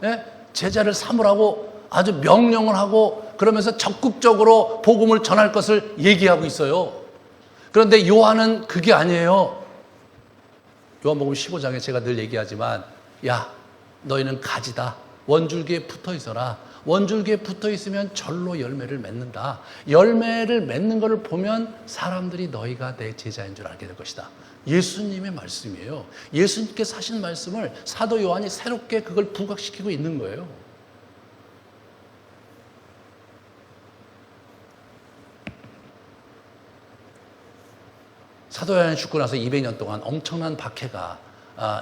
제자를 삼으라고 아주 명령을 하고 그러면서 적극적으로 복음을 전할 것을 얘기하고 있어요. 그런데 요한은 그게 아니에요. 요한복음 15장에 제가 늘 얘기하지만 야, 너희는 가지다. 원줄기에 붙어 있어라. 원줄기에 붙어 있으면 절로 열매를 맺는다. 열매를 맺는 것을 보면 사람들이 너희가 내 제자인 줄 알게 될 것이다. 예수님의 말씀이에요. 예수님께서 하신 말씀을 사도 요한이 새롭게 그걸 부각시키고 있는 거예요. 사도 요한이 죽고 나서 200년 동안 엄청난 박해가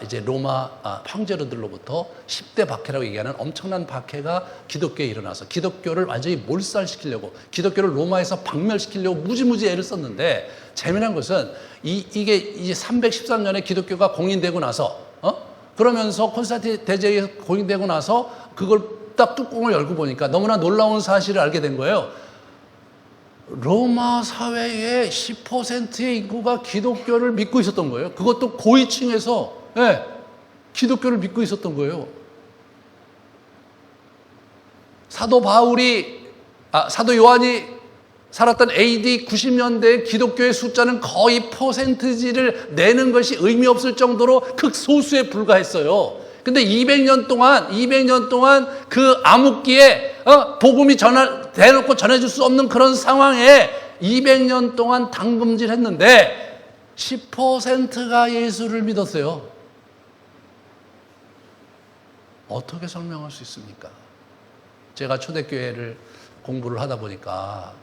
이제 로마 황제로들로부터 10대 박해라고 얘기하는 엄청난 박해가 기독교에 일어나서 기독교를 완전히 몰살시키려고 기독교를 로마에서 박멸시키려고 무지무지 애를 썼는데 재미난 것은 이게 이제 313년에 기독교가 공인되고 나서 그러면서 콘스탄틴 대제에 공인되고 나서 그걸 딱 뚜껑을 열고 보니까 너무나 놀라운 사실을 알게 된 거예요. 로마 사회의 10%의 인구가 기독교를 믿고 있었던 거예요. 그것도 고위층에서 기독교를 믿고 있었던 거예요. 사도 바울이 사도 요한이 살았던 AD 90년대의 기독교의 숫자는 거의 퍼센티지를 내는 것이 의미 없을 정도로 극소수에 불과했어요. 근데 200년 동안 그 암흑기에 복음이 대놓고 전해줄 수 없는 그런 상황에 200년 동안 당금질했는데 10%가 예수를 믿었어요. 어떻게 설명할 수 있습니까? 제가 초대교회를 공부를 하다 보니까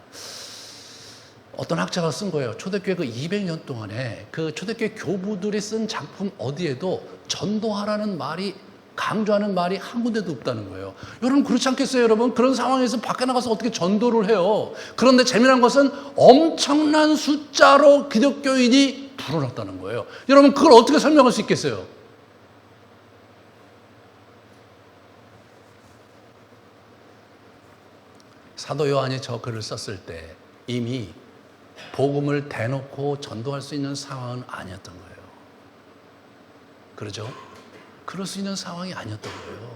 어떤 학자가 쓴 거예요. 초대교회 그 200년 동안에 그 초대교회 교부들이 쓴 작품 어디에도 전도하라는 말이, 강조하는 말이 한 군데도 없다는 거예요. 여러분 그렇지 않겠어요, 여러분? 그런 상황에서 밖에 나가서 어떻게 전도를 해요? 그런데 재미난 것은 엄청난 숫자로 기독교인이 불어났다는 거예요. 여러분 그걸 어떻게 설명할 수 있겠어요? 사도 요한이 저 글을 썼을 때 이미 복음을 대놓고 전도할 수 있는 상황은 아니었던 거예요. 그러죠? 그럴 수 있는 상황이 아니었던 거예요.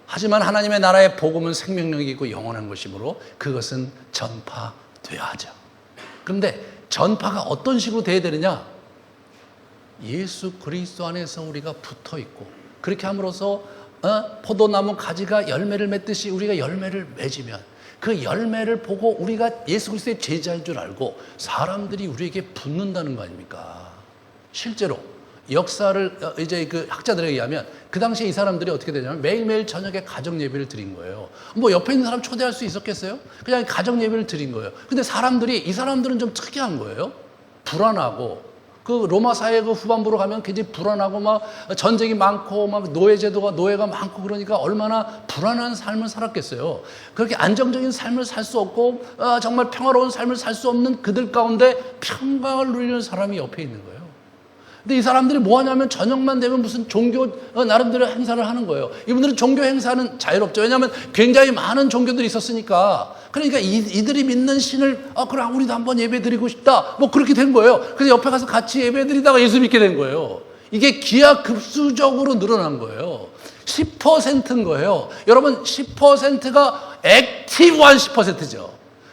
하지만 하나님의 나라의 복음은 생명력이 있고 영원한 것이므로 그것은 전파되어야 하죠. 그런데 전파가 어떤 식으로 돼야 되느냐? 예수 그리스도 안에서 우리가 붙어 있고, 그렇게 함으로써 포도나무 가지가 열매를 맺듯이 우리가 열매를 맺으면 그 열매를 보고 우리가 예수 그리스도의 제자인 줄 알고 사람들이 우리에게 붙는다는 거 아닙니까? 실제로 역사를 이제 그 학자들에 의하면 그 당시에 이 사람들이 어떻게 되냐면 매일매일 저녁에 가정 예배를 드린 거예요. 뭐 옆에 있는 사람 초대할 수 있었겠어요? 그냥 가정 예배를 드린 거예요. 근데 이 사람들은 좀 특이한 거예요. 불안하고, 그 로마 사회 그 후반부로 가면 굉장히 불안하고 막 전쟁이 많고 막 노예가 많고 그러니까 얼마나 불안한 삶을 살았겠어요. 그렇게 안정적인 삶을 살 수 없고 정말 평화로운 삶을 살 수 없는 그들 가운데 평강을 누리는 사람이 옆에 있는 거예요. 근데 이 사람들이 뭐 하냐면 저녁만 되면 무슨 종교 나름대로 행사를 하는 거예요. 이분들은 종교 행사는 자유롭죠. 왜냐하면 굉장히 많은 종교들이 있었으니까. 그러니까 이들이 믿는 신을 그래 우리도 한번 예배 드리고 싶다 뭐 그렇게 된 거예요. 그래서 옆에 가서 같이 예배 드리다가 예수 믿게 된 거예요. 이게 기하급수적으로 늘어난 거예요. 10%인 거예요. 여러분 10%가 액티브한 10%죠.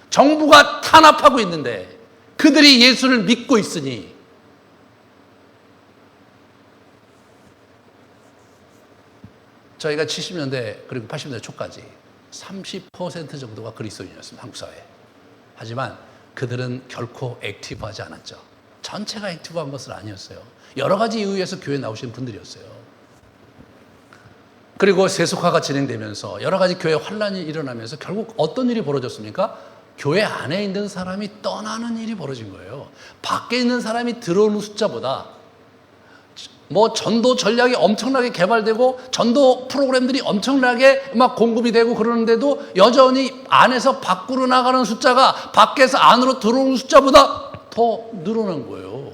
정부가 탄압하고 있는데 그들이 예수를 믿고 있으니, 저희가 70년대 그리고 80년대 초까지 30% 정도가 그리스도인이었습니다. 한국 사회에. 하지만 그들은 결코 액티브하지 않았죠. 전체가 액티브한 것은 아니었어요. 여러 가지 이유에서 교회에 나오신 분들이었어요. 그리고 세속화가 진행되면서 여러 가지 교회 환란이 일어나면서 결국 어떤 일이 벌어졌습니까? 교회 안에 있는 사람이 떠나는 일이 벌어진 거예요. 밖에 있는 사람이 들어오는 숫자보다 뭐 전도 전략이 엄청나게 개발되고 전도 프로그램들이 엄청나게 막 공급이 되고 그러는데도 여전히 안에서 밖으로 나가는 숫자가 밖에서 안으로 들어오는 숫자보다 더 늘어난 거예요.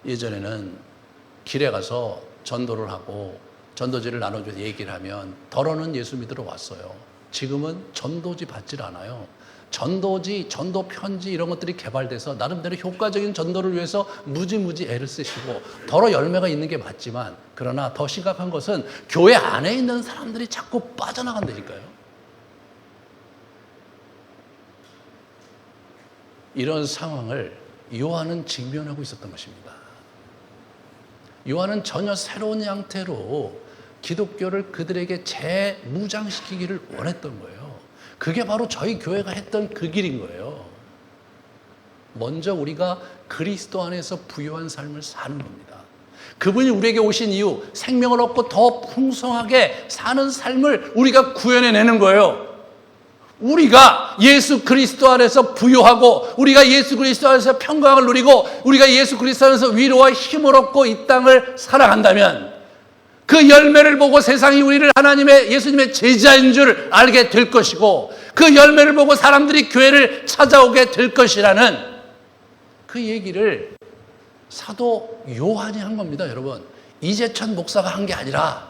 예전에는 길에 가서 전도를 하고 전도지를 나눠줘서 얘기를 하면 덜어는 예수 믿으러 왔어요. 지금은 전도지 받질 않아요. 전도지, 전도 편지 이런 것들이 개발돼서 나름대로 효과적인 전도를 위해서 무지무지 애를 쓰시고 더러 열매가 있는 게 맞지만, 그러나 더 심각한 것은 교회 안에 있는 사람들이 자꾸 빠져나간다니까요. 이런 상황을 요한은 직면하고 있었던 것입니다. 요한은 전혀 새로운 형태로 기독교를 그들에게 재무장시키기를 원했던 거예요. 그게 바로 저희 교회가 했던 그 길인 거예요. 먼저 우리가 그리스도 안에서 부유한 삶을 사는 겁니다. 그분이 우리에게 오신 이후 생명을 얻고 더 풍성하게 사는 삶을 우리가 구현해내는 거예요. 우리가 예수 그리스도 안에서 부유하고 우리가 예수 그리스도 안에서 평강을 누리고 우리가 예수 그리스도 안에서 위로와 힘을 얻고 이 땅을 살아간다면 그 열매를 보고 세상이 우리를 하나님의 예수님의 제자인 줄 알게 될 것이고, 그 열매를 보고 사람들이 교회를 찾아오게 될 것이라는 그 얘기를 사도 요한이 한 겁니다. 여러분, 이재천 목사가 한 게 아니라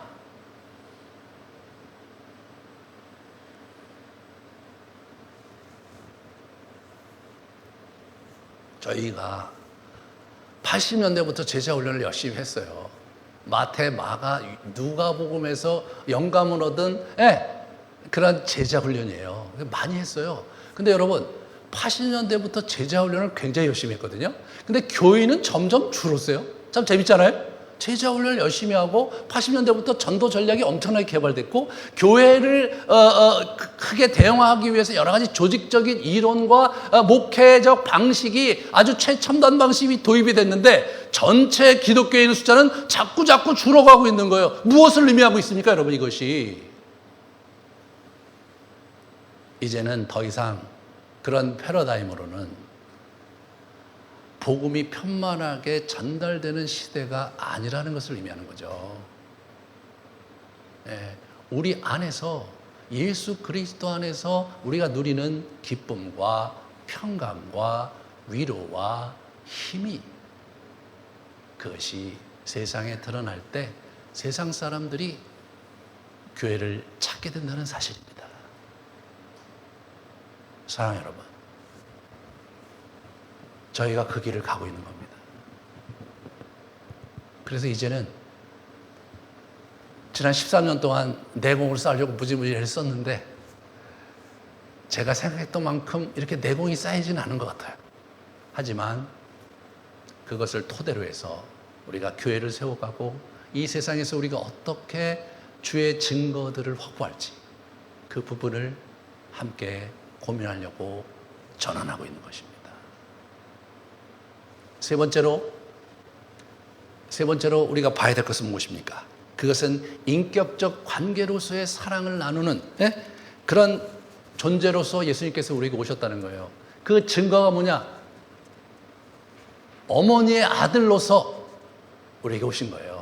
저희가 80년대부터 제자 훈련을 열심히 했어요. 마태, 마가, 누가복음에서 영감을 얻은 그런 제자 훈련이에요. 많이 했어요. 근데 여러분, 80년대부터 제자 훈련을 굉장히 열심히 했거든요. 근데 교인은 점점 줄었어요. 참 재밌잖아요. 제자 훈련을 열심히 하고 80년대부터 전도 전략이 엄청나게 개발됐고 교회를 크게 대응하기 위해서 여러 가지 조직적인 이론과 목회적 방식이 아주 최첨단 방식이 도입이 됐는데 전체 기독교인 숫자는 자꾸 줄어가고 있는 거예요. 무엇을 의미하고 있습니까, 여러분? 이것이 이제는 더 이상 그런 패러다임으로는 복음이 편만하게 전달되는 시대가 아니라는 것을 의미하는 거죠. 예, 우리 안에서 예수 그리스도 안에서 우리가 누리는 기쁨과 평강과 위로와 힘이 그것이 세상에 드러날 때 세상 사람들이 교회를 찾게 된다는 사실입니다. 사랑하는 여러분, 저희가 그 길을 가고 있는 겁니다. 그래서 이제는 지난 13년 동안 내공을 쌓으려고 무지무지 했었는데 제가 생각했던 만큼 이렇게 내공이 쌓이지는 않은 것 같아요. 하지만 그것을 토대로 해서 우리가 교회를 세워가고 이 세상에서 우리가 어떻게 주의 증거들을 확보할지 그 부분을 함께 고민하려고 전환하고 있는 것입니다. 세 번째로 우리가 봐야 될 것은 무엇입니까? 그것은 인격적 관계로서의 사랑을 나누는 그런 존재로서 예수님께서 우리에게 오셨다는 거예요. 그 증거가 뭐냐? 어머니의 아들로서 우리에게 오신 거예요.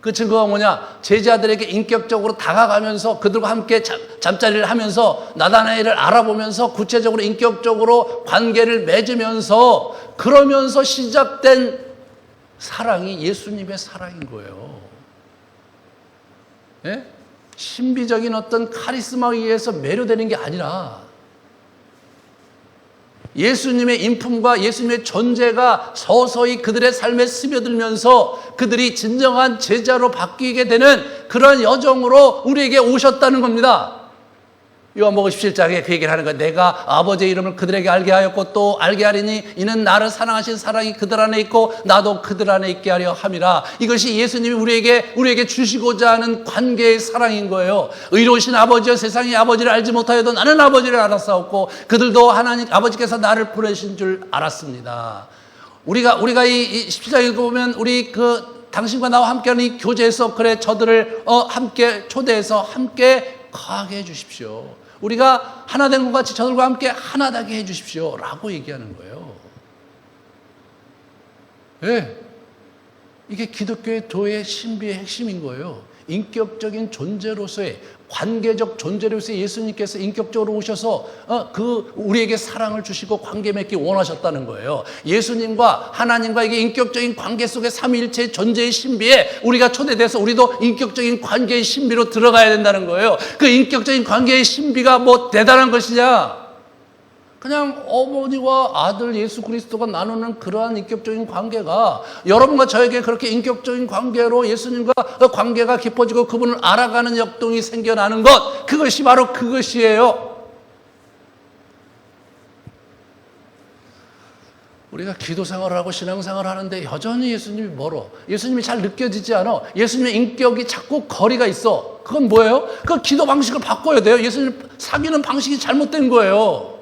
그 증거가 뭐냐? 제자들에게 인격적으로 다가가면서 그들과 함께 잠자리를 하면서 나다나엘을 알아보면서 구체적으로 인격적으로 관계를 맺으면서 그러면서 시작된 사랑이 예수님의 사랑인 거예요. 예? 신비적인 어떤 카리스마에 의해서 매료되는 게 아니라 예수님의 인품과 예수님의 존재가 서서히 그들의 삶에 스며들면서 그들이 진정한 제자로 바뀌게 되는 그런 여정으로 우리에게 오셨다는 겁니다. 요한복음 17장에 그 얘기를 하는 거예요. 내가 아버지의 이름을 그들에게 알게 하였고 또 알게 하리니 이는 나를 사랑하신 사랑이 그들 안에 있고 나도 그들 안에 있게 하려 함이라. 이것이 예수님이 우리에게 주시고자 하는 관계의 사랑인 거예요. 의로우신 아버지여 세상의 아버지를 알지 못하여도 나는 아버지를 알았사옵고 그들도 하나님 아버지께서 나를 보내신 줄 알았습니다. 우리가 이 17장 읽어보면 우리 당신과 나와 함께하는 이 교제에서 그래 저들을 함께 초대해서 함께 거하게 해 주십시오. 우리가 하나 된 것 같이 저들과 함께 하나 되게 해 주십시오 라고 얘기하는 거예요. 네. 이게 기독교의 도의 신비의 핵심인 거예요. 인격적인 존재로서의 관계적 존재로서의 예수님께서 인격적으로 오셔서 우리에게 사랑을 주시고 관계 맺기 원하셨다는 거예요. 예수님과 하나님과의 인격적인 관계 속에 삼위일체의 존재의 신비에 우리가 초대돼서 우리도 인격적인 관계의 신비로 들어가야 된다는 거예요. 그 인격적인 관계의 신비가 뭐 대단한 것이냐? 그냥 어머니와 아들 예수 그리스도가 나누는 그러한 인격적인 관계가 여러분과 저에게 그렇게 인격적인 관계로 예수님과 관계가 깊어지고 그분을 알아가는 역동이 생겨나는 것, 그것이 바로 그것이에요. 우리가 기도 생활을 하고 신앙 생활을 하는데 여전히 예수님이 멀어. 예수님이 잘 느껴지지 않아. 예수님의 인격이 자꾸 거리가 있어. 그건 뭐예요? 그 기도 방식을 바꿔야 돼요. 예수님 사귀는 방식이 잘못된 거예요.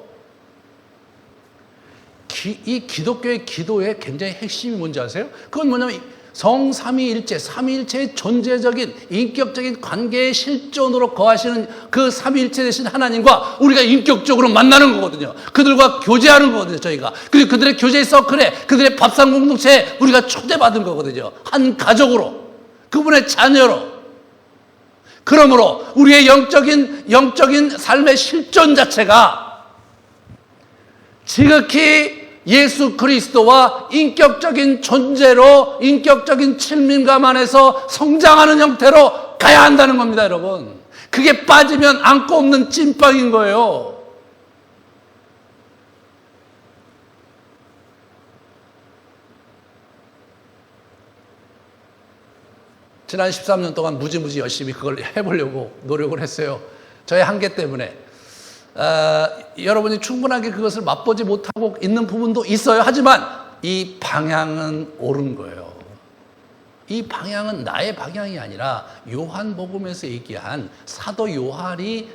이 기독교의 기도의 굉장히 핵심이 뭔지 아세요? 그건 뭐냐면 성삼위일체, 삼위일체의 존재적인 인격적인 관계의 실존으로 거하시는 그 삼위일체 되신 하나님과 우리가 인격적으로 만나는 거거든요. 그들과 교제하는 거거든요, 저희가. 그리고 그들의 교제 서클에, 그들의 밥상 공동체에 우리가 초대받은 거거든요. 한 가족으로, 그분의 자녀로. 그러므로 우리의 영적인 삶의 실존 자체가 지극히 예수 그리스도와 인격적인 존재로 인격적인 친밀감 안에서 성장하는 형태로 가야 한다는 겁니다, 여러분. 그게 빠지면 안고 없는 찐빵인 거예요. 지난 13년 동안 무지무지 열심히 그걸 해보려고 노력을 했어요. 저의 한계 때문에 여러분이 충분하게 그것을 맛보지 못하고 있는 부분도 있어요. 하지만 이 방향은 옳은 거예요. 이 방향은 나의 방향이 아니라 요한복음에서 얘기한 사도 요한이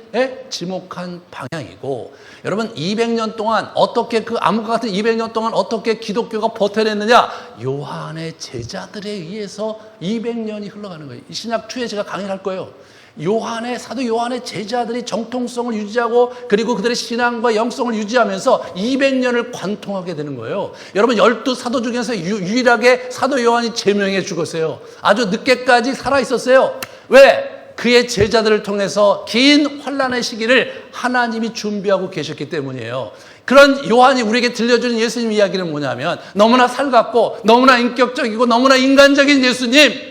지목한 방향이고, 여러분 200년 동안 어떻게 그 암흑과 같은 200년 동안 어떻게 기독교가 버텨냈느냐? 요한의 제자들에 의해서 200년이 흘러가는 거예요. 이 신약 추에 제가 강의를 할 거예요. 사도 요한의 제자들이 정통성을 유지하고 그리고 그들의 신앙과 영성을 유지하면서 200년을 관통하게 되는 거예요. 여러분 12사도 중에서 유일하게 사도 요한이 제명에 죽었어요. 아주 늦게까지 살아있었어요. 왜? 그의 제자들을 통해서 긴 환난의 시기를 하나님이 준비하고 계셨기 때문이에요. 그런 요한이 우리에게 들려주는 예수님 이야기는 뭐냐면 너무나 살갑고 너무나 인격적이고 너무나 인간적인 예수님,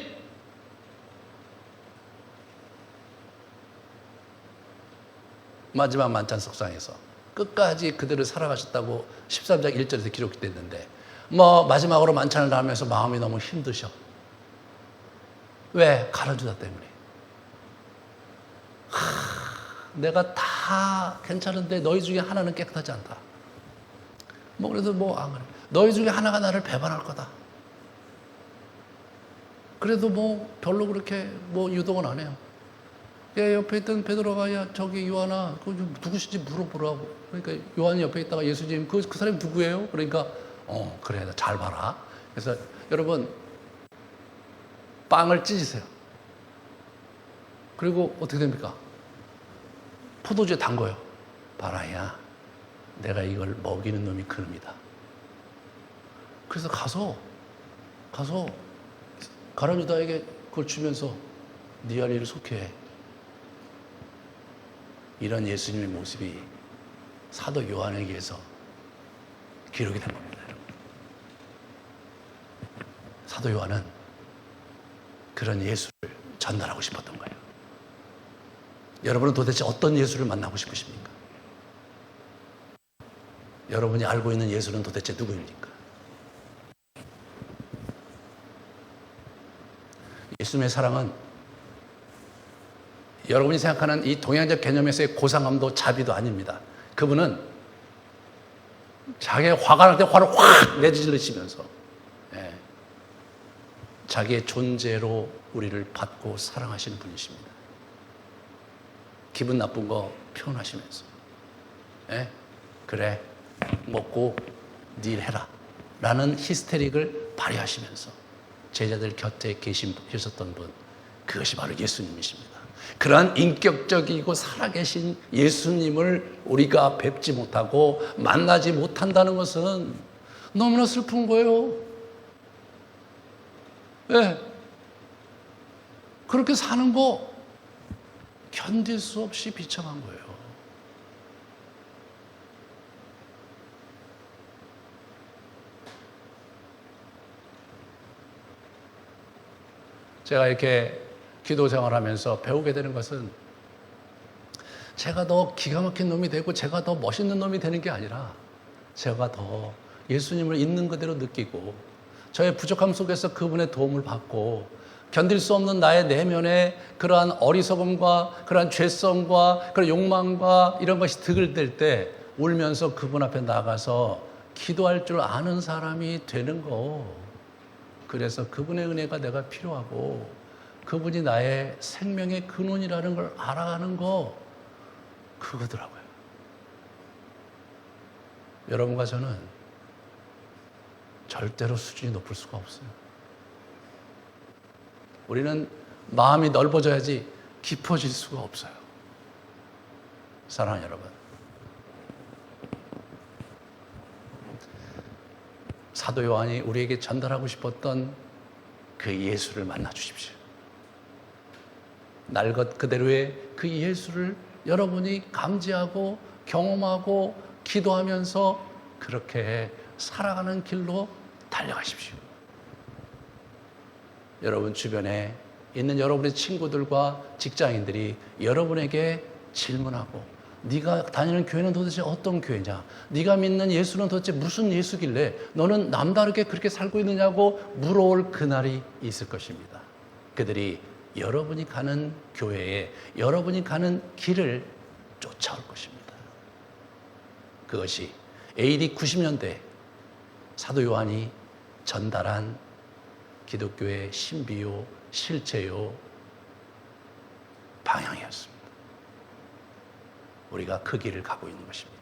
마지막 만찬 석상에서 끝까지 그들을 살아가셨다고 13장 1절에서 기록이 됐는데 마지막으로 만찬을 하면서 마음이 너무 힘드셔. 왜? 가르주다 때문에. 내가 다 괜찮은데 너희 중에 하나는 깨끗하지 않다. 그래도 안 그래. 너희 중에 하나가 나를 배반할 거다. 그래도 별로 그렇게 유독은 안 해요. 옆에 있던 베드로가 저기 요한아 누구신지 물어보라고. 그러니까 요한이 옆에 있다가 예수님 그 사람이 누구예요? 그러니까 그래 잘 봐라. 그래서 여러분 빵을 찢으세요. 그리고 어떻게 됩니까? 포도주에 담궈요. 봐라 야, 내가 이걸 먹이는 놈이 그놈이다. 그래서 가서 가룟유다에게 그걸 주면서 네 할 일을 속해. 이런 예수님의 모습이 사도 요한에게서 기록이 된 겁니다. 여러분. 사도 요한은 그런 예수를 전달하고 싶었던 거예요. 여러분은 도대체 어떤 예수를 만나고 싶으십니까? 여러분이 알고 있는 예수는 도대체 누구입니까? 예수님의 사랑은 여러분이 생각하는 이 동양적 개념에서의 고상함도 자비도 아닙니다. 그분은 자기의 화가 날 때 화를 확 내질르시면서 자기의 존재로 우리를 받고 사랑하시는 분이십니다. 기분 나쁜 거 표현하시면서 그래 먹고 네 일 해라 라는 히스테릭을 발휘하시면서 제자들 곁에 계셨던 분, 그것이 바로 예수님이십니다. 그러한 인격적이고 살아계신 예수님을 우리가 뵙지 못하고 만나지 못한다는 것은 너무나 슬픈 거예요. 왜? 그렇게 사는 거 견딜 수 없이 비참한 거예요. 제가 이렇게 기도 생활하면서 배우게 되는 것은 제가 더 기가 막힌 놈이 되고 제가 더 멋있는 놈이 되는 게 아니라 제가 더 예수님을 있는 그대로 느끼고 저의 부족함 속에서 그분의 도움을 받고 견딜 수 없는 나의 내면의 그러한 어리석음과 그러한 죄성과 그런 욕망과 이런 것이 득을댈 때 울면서 그분 앞에 나가서 기도할 줄 아는 사람이 되는 거. 그래서 그분의 은혜가 내가 필요하고 그분이 나의 생명의 근원이라는 걸 알아가는 거, 그거더라고요. 여러분과 저는 절대로 수준이 높을 수가 없어요. 우리는 마음이 넓어져야지 깊어질 수가 없어요. 사랑하는 여러분, 사도 요한이 우리에게 전달하고 싶었던 그 예수를 만나 주십시오. 날 것 그대로의 그 예수를 여러분이 감지하고 경험하고 기도하면서 그렇게 살아가는 길로 달려가십시오. 여러분 주변에 있는 여러분의 친구들과 직장인들이 여러분에게 질문하고 네가 다니는 교회는 도대체 어떤 교회냐? 네가 믿는 예수는 도대체 무슨 예수길래 너는 남다르게 그렇게 살고 있느냐고 물어올 그날이 있을 것입니다. 그들이 여러분이 가는 교회에 여러분이 가는 길을 쫓아올 것입니다. 그것이 AD 90년대 사도 요한이 전달한 기독교의 신비요, 실체요, 방향이었습니다. 우리가 그 길을 가고 있는 것입니다.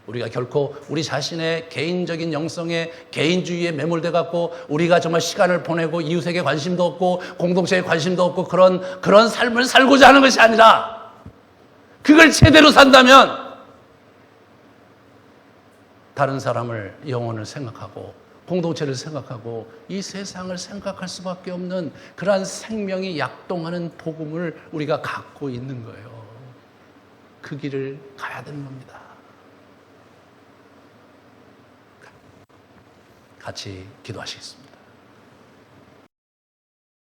우리가 결코 우리 자신의 개인적인 영성에 개인주의에 매몰돼 갖고 우리가 정말 시간을 보내고 이웃에게 관심도 없고 공동체에 관심도 없고 그런 삶을 살고자 하는 것이 아니라 그걸 제대로 산다면 다른 사람을, 영혼을 생각하고 공동체를 생각하고 이 세상을 생각할 수밖에 없는 그러한 생명이 약동하는 복음을 우리가 갖고 있는 거예요. 그 길을 가야 되는 겁니다. 같이 기도하시겠습니다.